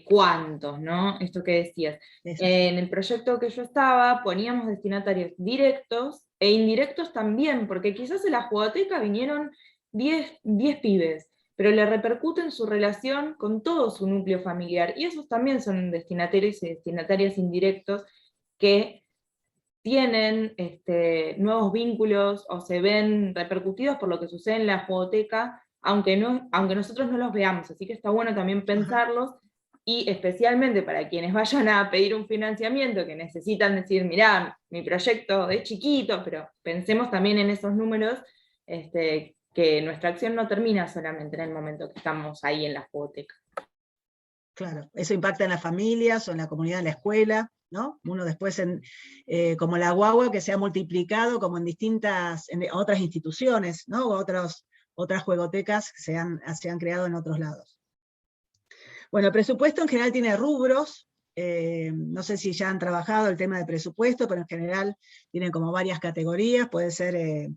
¿cuántos? ¿No? Esto que decías. En el proyecto que yo estaba, poníamos destinatarios directos e indirectos también, porque quizás en la jugoteca vinieron 10 pibes, pero le repercute en su relación con todo su núcleo familiar, y esos también son destinatarios y destinatarias indirectos que tienen nuevos vínculos o se ven repercutidos por lo que sucede en la jugoteca, aunque nosotros no los veamos, así que está bueno también pensarlos y especialmente para quienes vayan a pedir un financiamiento, que necesitan decir, mirá, mi proyecto es chiquito, pero pensemos también en esos números, que nuestra acción no termina solamente en el momento que estamos ahí en la jugoteca. Claro, eso impacta en las familias o en la comunidad de la escuela, ¿no? Uno después, como la guagua, que se ha multiplicado como en otras instituciones, ¿no? O otras juegotecas que se han creado en otros lados. Bueno, el presupuesto en general tiene rubros, no sé si ya han trabajado el tema de presupuesto, pero en general tiene como varias categorías, puede ser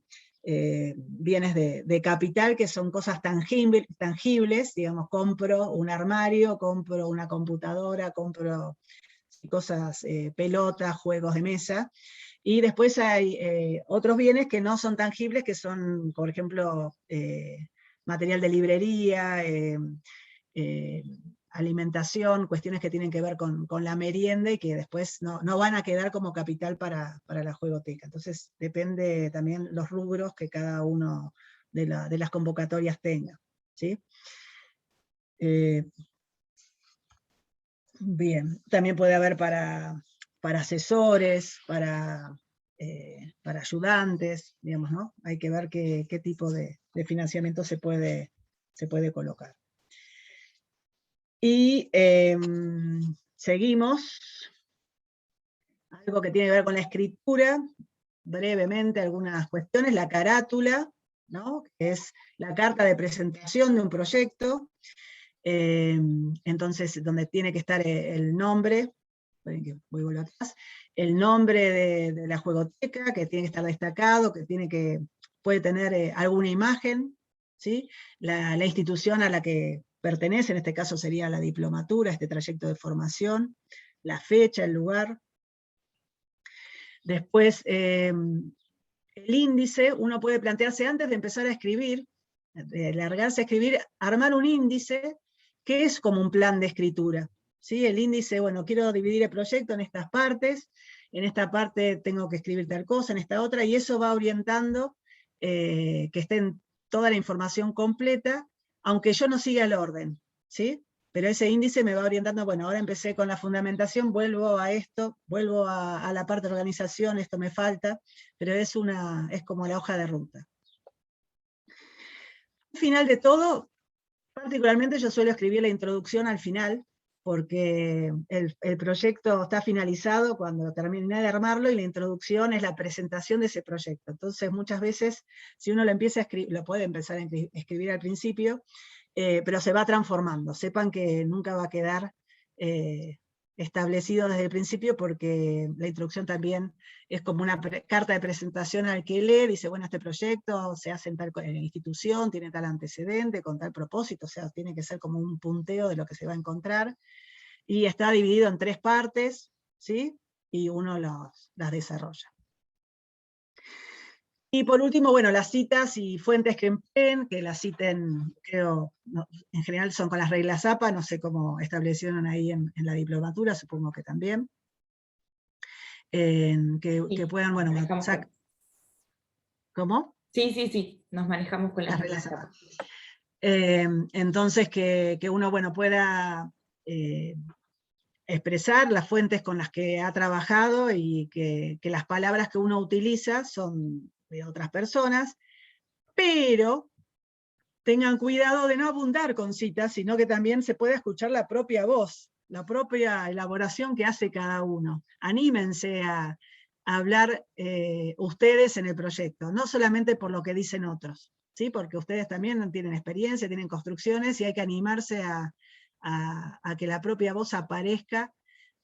bienes de capital, que son cosas tangibles, digamos, compro un armario, compro una computadora, compro cosas, pelotas, juegos de mesa, y después hay otros bienes que no son tangibles, que son, por ejemplo, material de librería, alimentación, cuestiones que tienen que ver con la merienda y que después no van a quedar como capital para la juegoteca. Entonces depende también los rubros que cada uno de las convocatorias tenga, ¿sí? Bien, también puede haber para asesores, para ayudantes, digamos, ¿no? Hay que ver qué tipo de financiamiento se puede colocar. Y seguimos, algo que tiene que ver con la escritura, brevemente algunas cuestiones, la carátula, ¿no? Que es la carta de presentación de un proyecto, entonces donde tiene que estar el nombre, voy atrás, el nombre de la juegoteca, que tiene que estar destacado, que puede tener alguna imagen, ¿sí? La institución a la que pertenece, en este caso sería la diplomatura, este trayecto de formación, la fecha, el lugar. Después, el índice, uno puede plantearse antes de empezar a escribir, de largarse a escribir, armar un índice que es como un plan de escritura, ¿sí? El índice, bueno, quiero dividir el proyecto en estas partes, en esta parte tengo que escribir tal cosa, en esta otra, y eso va orientando que esté toda la información completa, aunque yo no siga el orden, ¿sí? Pero ese índice me va orientando, bueno, ahora empecé con la fundamentación, vuelvo a esto, vuelvo a la parte de organización, esto me falta, pero es como la hoja de ruta. Al final de todo, particularmente yo suelo escribir la introducción al final, porque el proyecto está finalizado cuando terminé de armarlo, y la introducción es la presentación de ese proyecto. Entonces muchas veces, si uno lo empieza a escribir, lo puede empezar a escribir al principio, pero se va transformando. Sepan que nunca va a quedar establecido desde el principio, porque la introducción también es como una carta de presentación al que lee, dice, bueno, este proyecto se hace en tal institución, tiene tal antecedente, con tal propósito, o sea, tiene que ser como un punteo de lo que se va a encontrar, y está dividido en 3 partes, ¿sí? Y uno las desarrolla. Y por último, bueno, las citas y fuentes que empleen, que las citen, creo, en general son con las reglas APA, no sé cómo establecieron ahí en la diplomatura, supongo que también. Que puedan, bueno, ¿cómo? Sí, nos manejamos con las reglas APA. Entonces, que uno, bueno, pueda expresar las fuentes con las que ha trabajado, y que las palabras que uno utiliza son de otras personas, pero tengan cuidado de no abundar con citas, sino que también se pueda escuchar la propia voz, la propia elaboración que hace cada uno. Anímense a hablar ustedes en el proyecto, no solamente por lo que dicen otros, ¿sí? Porque ustedes también tienen experiencia, tienen construcciones, y hay que animarse a que la propia voz aparezca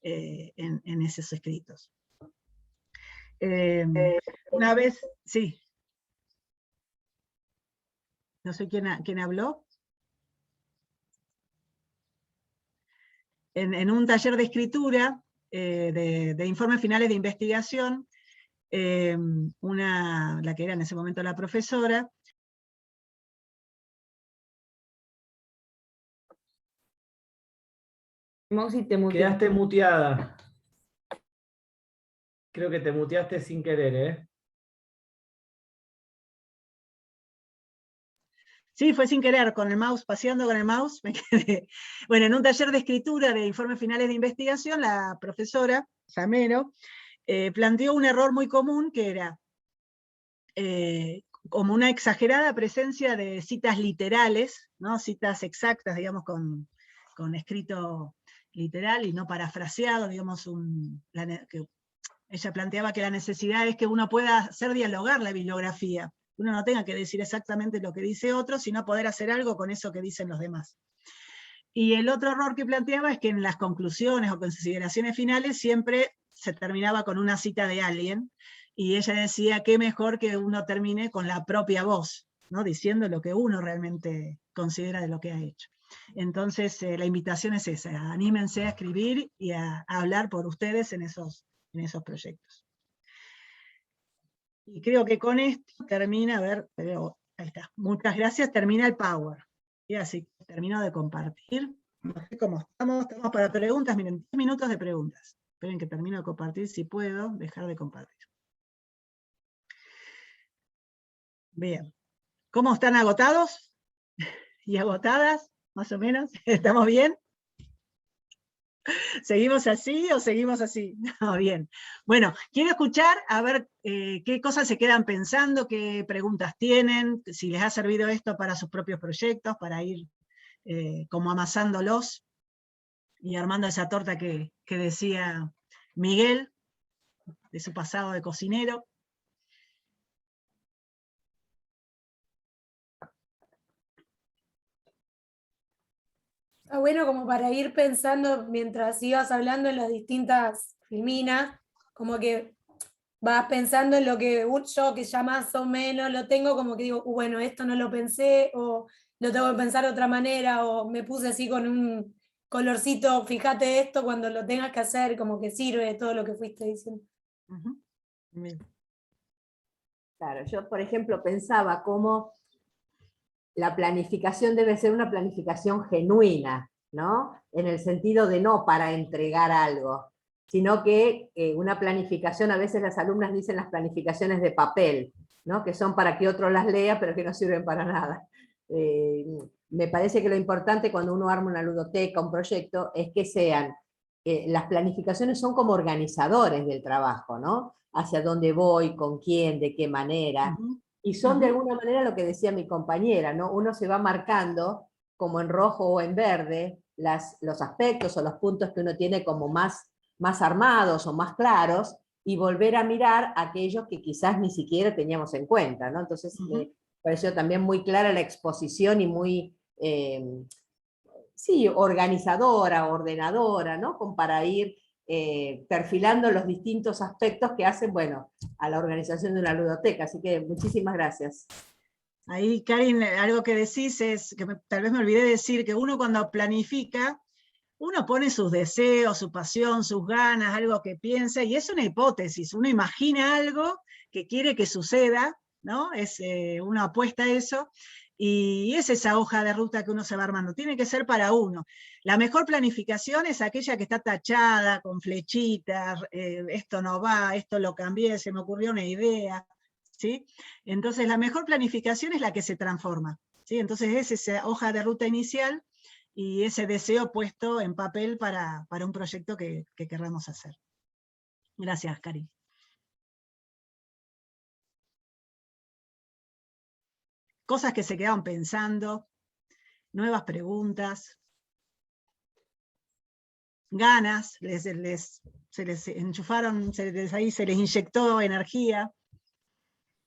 en esos escritos. Una vez, sí. No sé quién habló. En un taller de escritura, de informes finales de investigación, la que era en ese momento la profesora, Quedaste muteada. Creo que te muteaste sin querer, ¿eh? Sí, fue sin querer, con el mouse, paseando con el mouse, me quedé. Bueno, en un taller de escritura de informes finales de investigación, la profesora Samero planteó un error muy común que era como una exagerada presencia de citas literales, ¿no? Citas exactas, digamos, con escrito literal y no parafraseado, digamos, que ella planteaba que la necesidad es que uno pueda hacer dialogar la bibliografía, uno no tenga que decir exactamente lo que dice otro, sino poder hacer algo con eso que dicen los demás. Y el otro error que planteaba es que en las conclusiones o consideraciones finales siempre se terminaba con una cita de alguien, y ella decía que mejor que uno termine con la propia voz, ¿no? Diciendo lo que uno realmente considera de lo que ha hecho. Entonces la invitación es esa, anímense a escribir y a hablar por ustedes en esos proyectos. Y creo que con esto termina, a ver, ahí está, muchas gracias, termina el Power. Y así termino de compartir. No sé cómo estamos para preguntas, miren, 10 minutos de preguntas. Esperen que termino de compartir, si puedo dejar de compartir. Bien. ¿Cómo están agotados? ¿Y agotadas? Más o menos. ¿Estamos bien? ¿Seguimos así o seguimos así? No, bien. Bueno, quiero escuchar a ver qué cosas se quedan pensando, qué preguntas tienen, si les ha servido esto para sus propios proyectos, para ir como amasándolos y armando esa torta que decía Miguel, de su pasado de cocinero. Está bueno como para ir pensando mientras ibas hablando en las distintas filminas, como que vas pensando en lo que yo, que ya más o menos lo tengo, como que digo, bueno, esto no lo pensé, o lo tengo que pensar de otra manera, o me puse así con un colorcito, fíjate esto cuando lo tengas que hacer, como que sirve todo lo que fuiste diciendo. Bien. Claro, yo por ejemplo pensaba cómo la planificación debe ser una planificación genuina, ¿no? En el sentido de no para entregar algo, sino que una planificación, a veces las alumnas dicen las planificaciones de papel, ¿no? Que son para que otro las lea, pero que no sirven para nada. Me parece que lo importante cuando uno arma una ludoteca, un proyecto, es que sean, las planificaciones son como organizadores del trabajo, ¿no? Hacia dónde voy, con quién, de qué manera. Y son de alguna manera lo que decía mi compañera, ¿no? Uno se va marcando, como en rojo o en verde, los aspectos o los puntos que uno tiene como más armados o más claros, y volver a mirar aquellos que quizás ni siquiera teníamos en cuenta, ¿no? Entonces me pareció también muy clara la exposición y muy, sí, organizadora, ordenadora, ¿no? Como para ir perfilando los distintos aspectos que hacen, bueno, a la organización de una ludoteca. Así que muchísimas gracias. Ahí, Karin, algo que decís es, que tal vez me olvidé decir, que uno cuando planifica, uno pone sus deseos, su pasión, sus ganas, algo que piensa, y es una hipótesis, uno imagina algo que quiere que suceda, ¿no? Uno apuesta a eso, y es esa hoja de ruta que uno se va armando, tiene que ser para uno. La mejor planificación es aquella que está tachada, con flechitas, esto no va, esto lo cambié, se me ocurrió una idea, ¿sí? Entonces la mejor planificación es la que se transforma, ¿sí? Entonces es esa hoja de ruta inicial, y ese deseo puesto en papel para un proyecto que querramos hacer. Gracias, Karin. Cosas que se quedaron pensando, nuevas preguntas, ganas, se les enchufaron, ahí se les inyectó energía.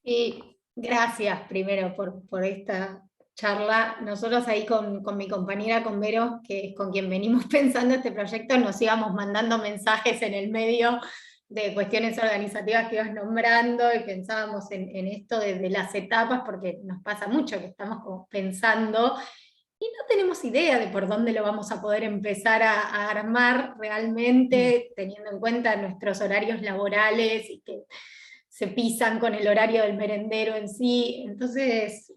Y gracias primero por esta charla. Nosotros ahí con mi compañera, con Vero, que es con quien venimos pensando este proyecto, nos íbamos mandando mensajes en el medio de cuestiones organizativas que ibas nombrando, y pensábamos en esto de las etapas, porque nos pasa mucho que estamos como pensando y no tenemos idea de por dónde lo vamos a poder empezar a armar realmente, teniendo en cuenta nuestros horarios laborales y que se pisan con el horario del merendero en sí. Entonces,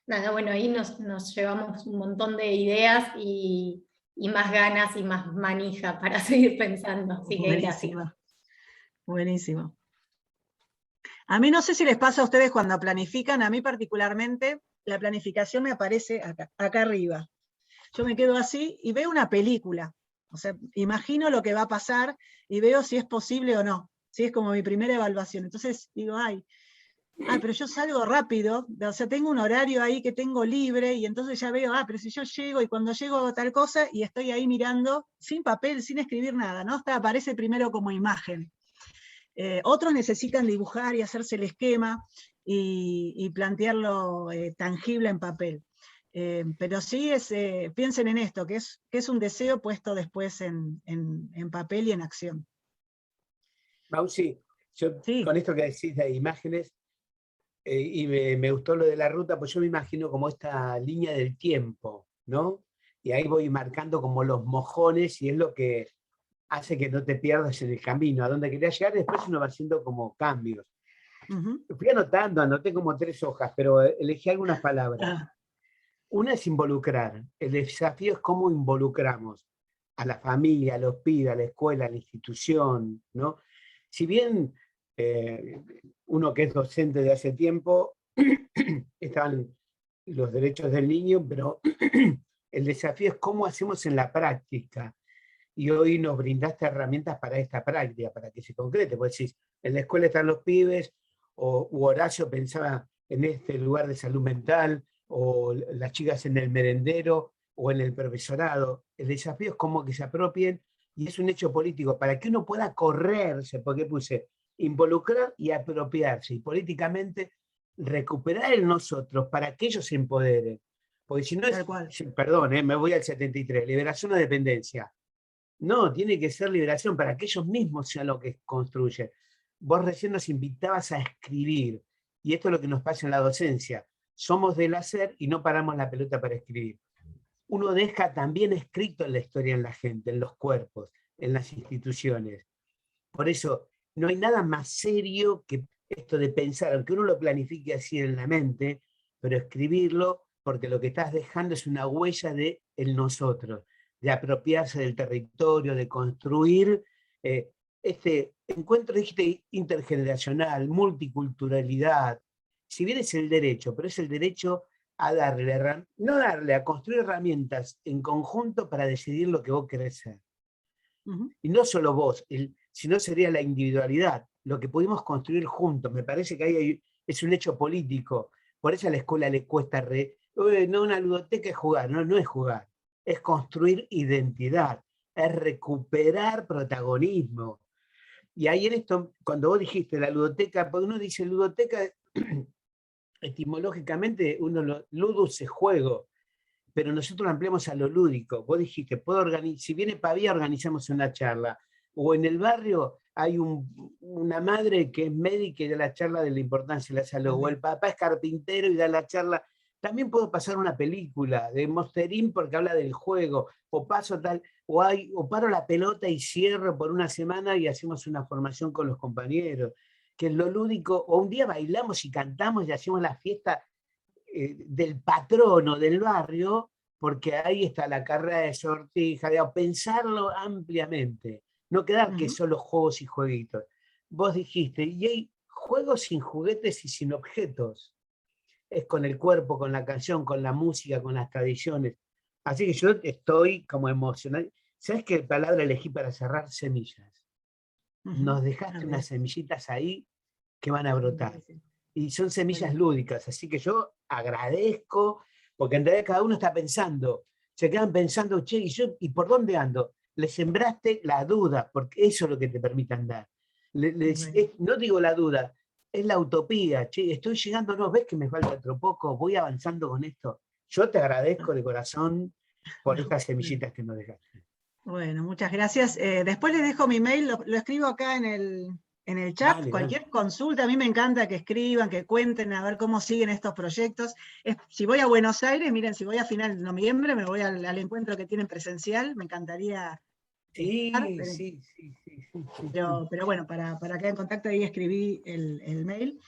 nada, bueno, ahí nos llevamos un montón de ideas y más ganas y más manija para seguir pensando. Así que gracias. Buenísimo. A mí no sé si les pasa a ustedes cuando planifican, a mí particularmente, la planificación me aparece acá arriba. Yo me quedo así y veo una película. O sea, imagino lo que va a pasar y veo si es posible o no. ¿Sí? Es como mi primera evaluación. Entonces digo, pero yo salgo rápido, o sea, tengo un horario ahí que tengo libre, y entonces ya veo, pero si yo llego, y cuando llego hago tal cosa, y estoy ahí mirando, sin papel, sin escribir nada, ¿no? Aparece primero como imagen. Otros necesitan dibujar y hacerse el esquema, y plantearlo tangible en papel. Pero sí piensen en esto, que es un deseo puesto después en papel y en acción. Mausi, yo con esto que decís de imágenes, y me gustó lo de la ruta, pues yo me imagino como esta línea del tiempo, ¿no? Y ahí voy marcando como los mojones, y es lo que hace que no te pierdas en el camino, a donde querías llegar. Después uno va haciendo como cambios. Fui anoté como 3 hojas, pero elegí algunas palabras. Una es involucrar. El desafío es cómo involucramos a la familia, a los pibes, a la escuela, a la institución, ¿no? Si bien uno que es docente de hace tiempo, están los derechos del niño, pero el desafío es cómo hacemos en la práctica. Y hoy nos brindaste herramientas para esta práctica, para que se concrete. Pues decís, en la escuela están los pibes, o Horacio pensaba en este lugar de salud mental, o las chicas en el merendero, o en el profesorado. El desafío es cómo que se apropien, y es un hecho político, para que uno pueda correrse, porque puse involucrar y apropiarse, y políticamente recuperar el nosotros, para que ellos se empoderen. Porque si no es, perdón, me voy al 73, liberación o dependencia. No, tiene que ser liberación para que ellos mismos sean lo que construyen. Vos recién nos invitabas a escribir, y esto es lo que nos pasa en la docencia. Somos del hacer y no paramos la pelota para escribir. Uno deja también escrito en la historia en la gente, en los cuerpos, en las instituciones. Por eso, no hay nada más serio que esto de pensar, aunque uno lo planifique así en la mente, pero escribirlo, porque lo que estás dejando es una huella de el nosotros, de apropiarse del territorio, de construir este encuentro, dijiste, intergeneracional, multiculturalidad. Si bien es el derecho, pero es el derecho a a construir herramientas en conjunto para decidir lo que vos querés ser. Y no solo vos, sino sería la individualidad, lo que pudimos construir juntos. Me parece que ahí es un hecho político. Por eso a la escuela le cuesta no, una ludoteca es jugar, no es jugar. Es construir identidad, es recuperar protagonismo. Y ahí en esto, cuando vos dijiste la ludoteca, porque uno dice ludoteca, etimológicamente, ludus es juego, pero nosotros lo ampliamos a lo lúdico. Vos dijiste, si viene Pavía, organizamos una charla. O en el barrio hay una madre que es médica y da la charla de la importancia de la salud. O el papá es carpintero y da la charla. También puedo pasar una película de Monster Inc. porque habla del juego. O paso tal, o paro la pelota y cierro por una semana y hacemos una formación con los compañeros. Que es lo lúdico. O un día bailamos y cantamos y hacemos la fiesta del patrono del barrio, porque ahí está la carrera de sortija, pensarlo ampliamente, no quedar que solo juegos y jueguitos. Vos dijiste, y hay juegos sin juguetes y sin objetos. Es con el cuerpo, con la canción, con la música, con las tradiciones. Así que yo estoy como emocionado. ¿Sabes qué palabra elegí para cerrar? Semillas. Nos dejaste unas semillitas ahí que van a brotar. Y son semillas lúdicas, así que yo agradezco, porque en realidad cada uno está pensando, se quedan pensando, che, ¿y por dónde ando? Le sembraste la duda, porque eso es lo que te permite andar. No digo la duda, es la utopía, che, estoy llegando, no, ves que me falta otro poco, voy avanzando con esto. Yo te agradezco de corazón por estas semillitas que nos dejaste. Bueno, muchas gracias. Después les dejo mi mail, lo escribo acá en el chat. Dale, cualquier consulta, a mí me encanta que escriban, que cuenten, a ver cómo siguen estos proyectos. Si voy a Buenos Aires, miren, si voy a final de noviembre, me voy al encuentro que tienen presencial, me encantaría estar, pero bueno, para quedar en contacto ahí escribí el mail.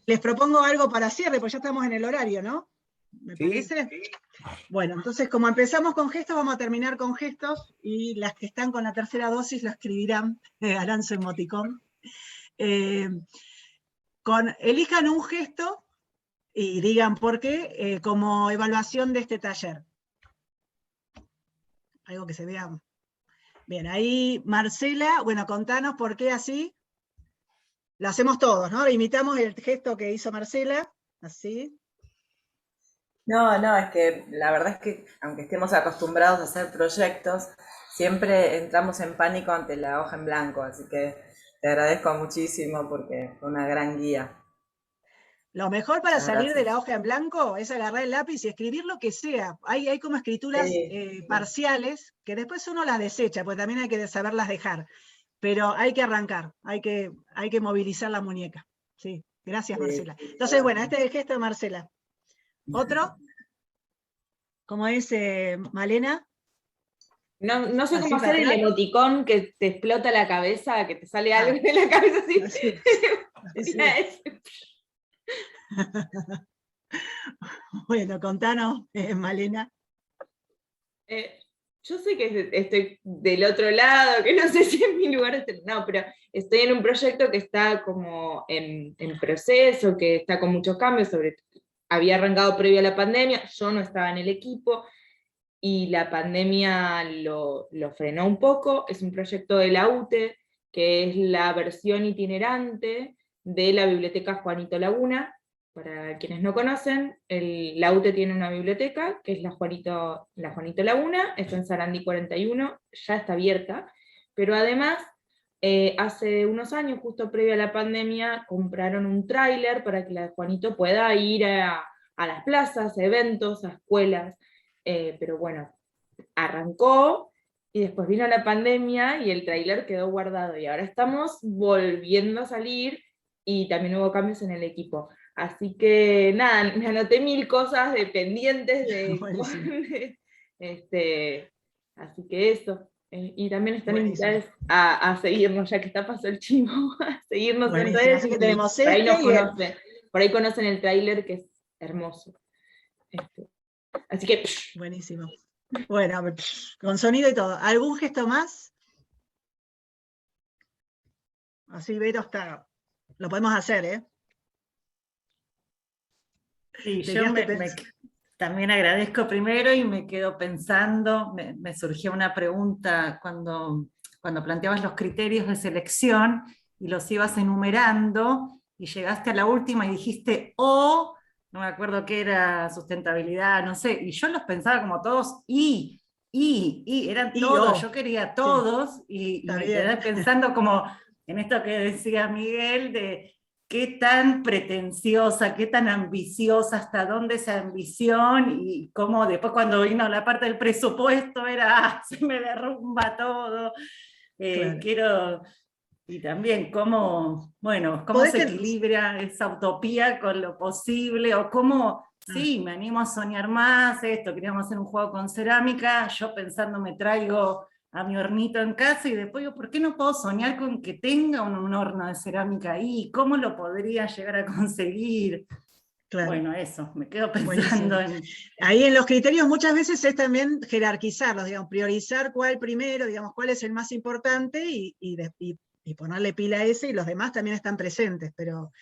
Les propongo algo para cierre, pues ya estamos en el horario, ¿no? ¿Me parece? Sí. Bueno, entonces como empezamos con gestos, vamos a terminar con gestos, y las que están con la tercera dosis lo escribirán, harán su emoticón. Elijan un gesto y digan por qué, como evaluación de este taller. Algo que se vea. Bien, ahí Marcela, bueno, contanos por qué así. Lo hacemos todos, ¿no? Imitamos el gesto que hizo Marcela, así. No, es que la verdad es que aunque estemos acostumbrados a hacer proyectos, siempre entramos en pánico ante la hoja en blanco, así que te agradezco muchísimo porque fue una gran guía. Lo mejor para Muchas salir de gracias. la hoja en blanco es agarrar el lápiz y escribir lo que sea. Hay como escrituras parciales que después uno las desecha, porque también hay que saberlas dejar. Pero hay que arrancar, hay que movilizar la muñeca. Sí, gracias, Marcela. Entonces, bueno, este es el gesto de Marcela. ¿Otro? ¿Cómo es, Malena? No sé Así cómo para hacer el atrás. emoticón que te explota la cabeza, que te sale Ah. algo de la cabeza así. Así. Mira ese. Bueno, contanos, Malena. Yo sé que estoy del otro lado, que no sé si es mi lugar, no, pero estoy en un proyecto que está como en proceso, que está con muchos cambios, había arrancado previo a la pandemia, yo no estaba en el equipo, y la pandemia lo frenó un poco. Es un proyecto de la UTE, que es la versión itinerante de la biblioteca Juanito Laguna. Para quienes no conocen, la UTE tiene una biblioteca, que es la Juanito Laguna, está en Sarandí 41, ya está abierta, pero además, hace unos años, justo previo a la pandemia, compraron un tráiler para que la Juanito pueda ir a las plazas, a eventos, a escuelas, pero bueno, arrancó, y después vino la pandemia, y el tráiler quedó guardado, y ahora estamos volviendo a salir, y también hubo cambios en el equipo. Así que nada, me anoté 1000 cosas de pendientes así que eso. Y también están invitados a seguirnos, ya que está pasó el chivo, a seguirnos en Buenísimo, redes. así que tenemos Por ahí nos y el- conocen, por ahí conocen el tráiler, que es hermoso. Así que Buenísimo. Bueno, con sonido y todo. ¿Algún gesto más? Así Vero está. Lo podemos hacer, ¿eh? Sí, Te yo quedaste también agradezco primero y me quedo pensando, me surgió una pregunta cuando planteabas los criterios de selección y los ibas enumerando y llegaste a la última y dijiste no me acuerdo qué era, sustentabilidad, no sé, y yo los pensaba como todos eran todos, yo quería todos y Está me bien. quedé pensando como en esto que decía Miguel de qué tan pretenciosa, qué tan ambiciosa, hasta dónde esa ambición, y cómo después cuando vino la parte del presupuesto era, se me derrumba todo, Claro. y también cómo se equilibra esa utopía con lo posible, o cómo, sí, me animo a soñar más, queríamos hacer un juego con cerámica, yo pensando me traigo a mi hornito en casa, y después digo, ¿por qué no puedo soñar con que tenga un horno de cerámica ahí? ¿Cómo lo podría llegar a conseguir? Claro. Bueno, eso, me quedo pensando en... Ahí en los criterios muchas veces es también jerarquizarlos, digamos, priorizar cuál primero, digamos, cuál es el más importante, y ponerle pila a ese, y los demás también están presentes, pero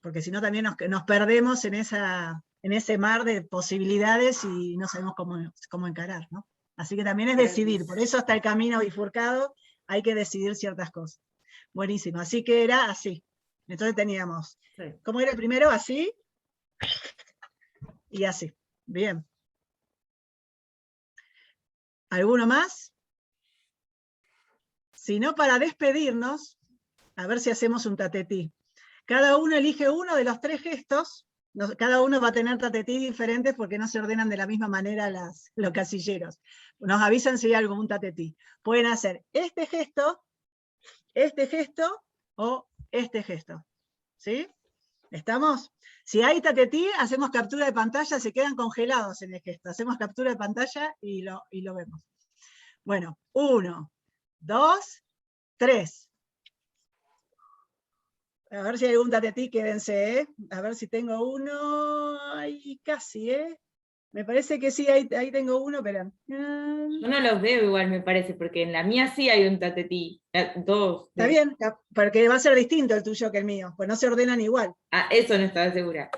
porque si no también nos perdemos en ese mar de posibilidades y no sabemos cómo encarar, ¿no? Así que también es decidir, por eso está el camino bifurcado, hay que decidir ciertas cosas. Buenísimo, así que era así. Entonces teníamos, ¿cómo era el primero? Así y así. Bien. ¿Alguno más? Si no, para despedirnos, a ver si hacemos un tatetí. Cada uno elige uno de los 3 gestos, cada uno va a tener tatetí diferentes porque no se ordenan de la misma manera los casilleros. Nos avisan si hay algún tatetí. Pueden hacer este gesto o este gesto. ¿Sí? ¿Estamos? Si hay tatetí, hacemos captura de pantalla, se quedan congelados en el gesto. Hacemos captura de pantalla y lo vemos. Bueno, 1, 2, 3. A ver si hay algún tatetí, quédense, ¿eh? A ver si tengo uno. Ay, casi, ¿eh? Me parece que sí, ahí tengo uno, pero... Yo no los veo igual, me parece, porque en la mía sí hay un tatetí. 2. Está bien, porque va a ser distinto el tuyo que el mío, pues no se ordenan igual. Ah, eso no estaba segura.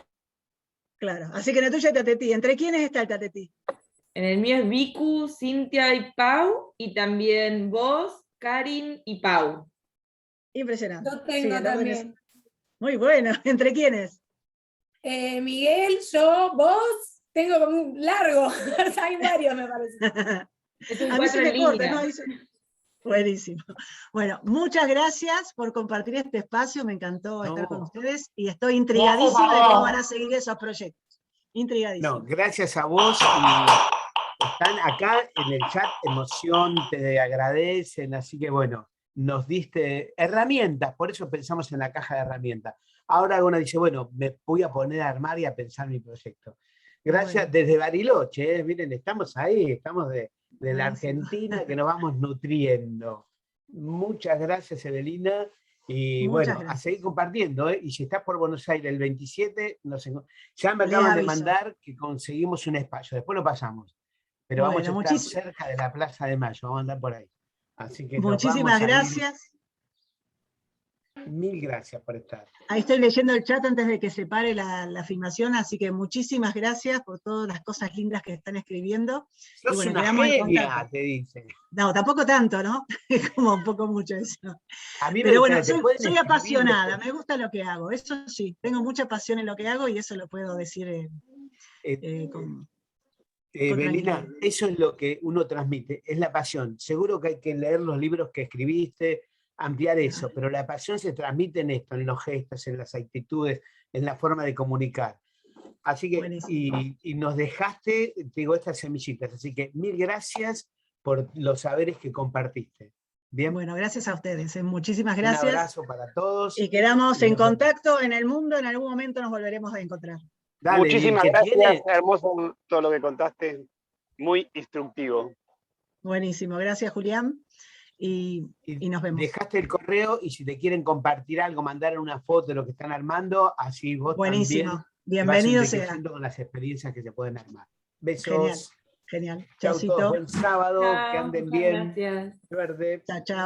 Claro, así que en el tuyo hay tatetí. ¿Entre quiénes está el tatetí? En el mío es Vicu, Cintia y Pau, y también vos, Karin y Pau. Impresionante. Yo tengo también. Muy bueno. ¿Entre quiénes? Miguel, yo, vos, tengo como un largo. Hay varios, me parece. Es un A mí se 4 me en corta, línea. ¿no? Buenísimo. Bueno, muchas gracias por compartir este espacio, me encantó estar con ustedes y estoy intrigadísima de cómo van a seguir esos proyectos. Intrigadísima. No, gracias a vos y están acá en el chat, emoción, te agradecen, así que bueno, nos diste herramientas, por eso pensamos en la caja de herramientas. Ahora uno dice, bueno, me voy a poner a armar y a pensar mi proyecto. Gracias desde Bariloche, miren, estamos ahí, estamos de la Argentina que nos vamos nutriendo. Muchas gracias, Evelina. Y bueno, a seguir compartiendo, y si estás por Buenos Aires el 27, ya me acaban de mandar que conseguimos un espacio, después lo pasamos. Pero vamos a estar cerca de la Plaza de Mayo, vamos a andar por ahí. Así que muchísimas gracias. Mil gracias por estar. Ahí estoy leyendo el chat antes de que se pare la filmación, así que muchísimas gracias por todas las cosas lindas que están escribiendo. Sos y bueno, una quedamos en genia, contacto. te dicen. No, tampoco tanto, ¿no? Es como un poco mucho eso. A mí Pero bueno, soy soy apasionada, me gusta lo que hago, eso sí, tengo mucha pasión en lo que hago y eso lo puedo decir con Evelina, eso es lo que uno transmite, es la pasión. Seguro que hay que leer los libros que escribiste, ampliar eso, pero la pasión se transmite en esto, en los gestos, en las actitudes, en la forma de comunicar. Así que, y nos dejaste, digo, estas semillitas, así que mil gracias por los saberes que compartiste. Bien. Bueno, gracias a ustedes, muchísimas gracias. Un abrazo para todos. Y quedamos en contacto en el mundo, en algún momento nos volveremos a encontrar. Dale, muchísimas gracias, hermoso todo lo que contaste, muy instructivo. Buenísimo, gracias Julián. Y nos vemos. Dejaste el correo y si te quieren compartir algo, mandar una foto de lo que están armando, así vos también bienvenido vas sea. con las experiencias que se pueden armar. Besos. Genial, genial. Chau Chaucito. todos, buen sábado, Chao, que anden muchas bien. gracias. Suerte. Chao, chao.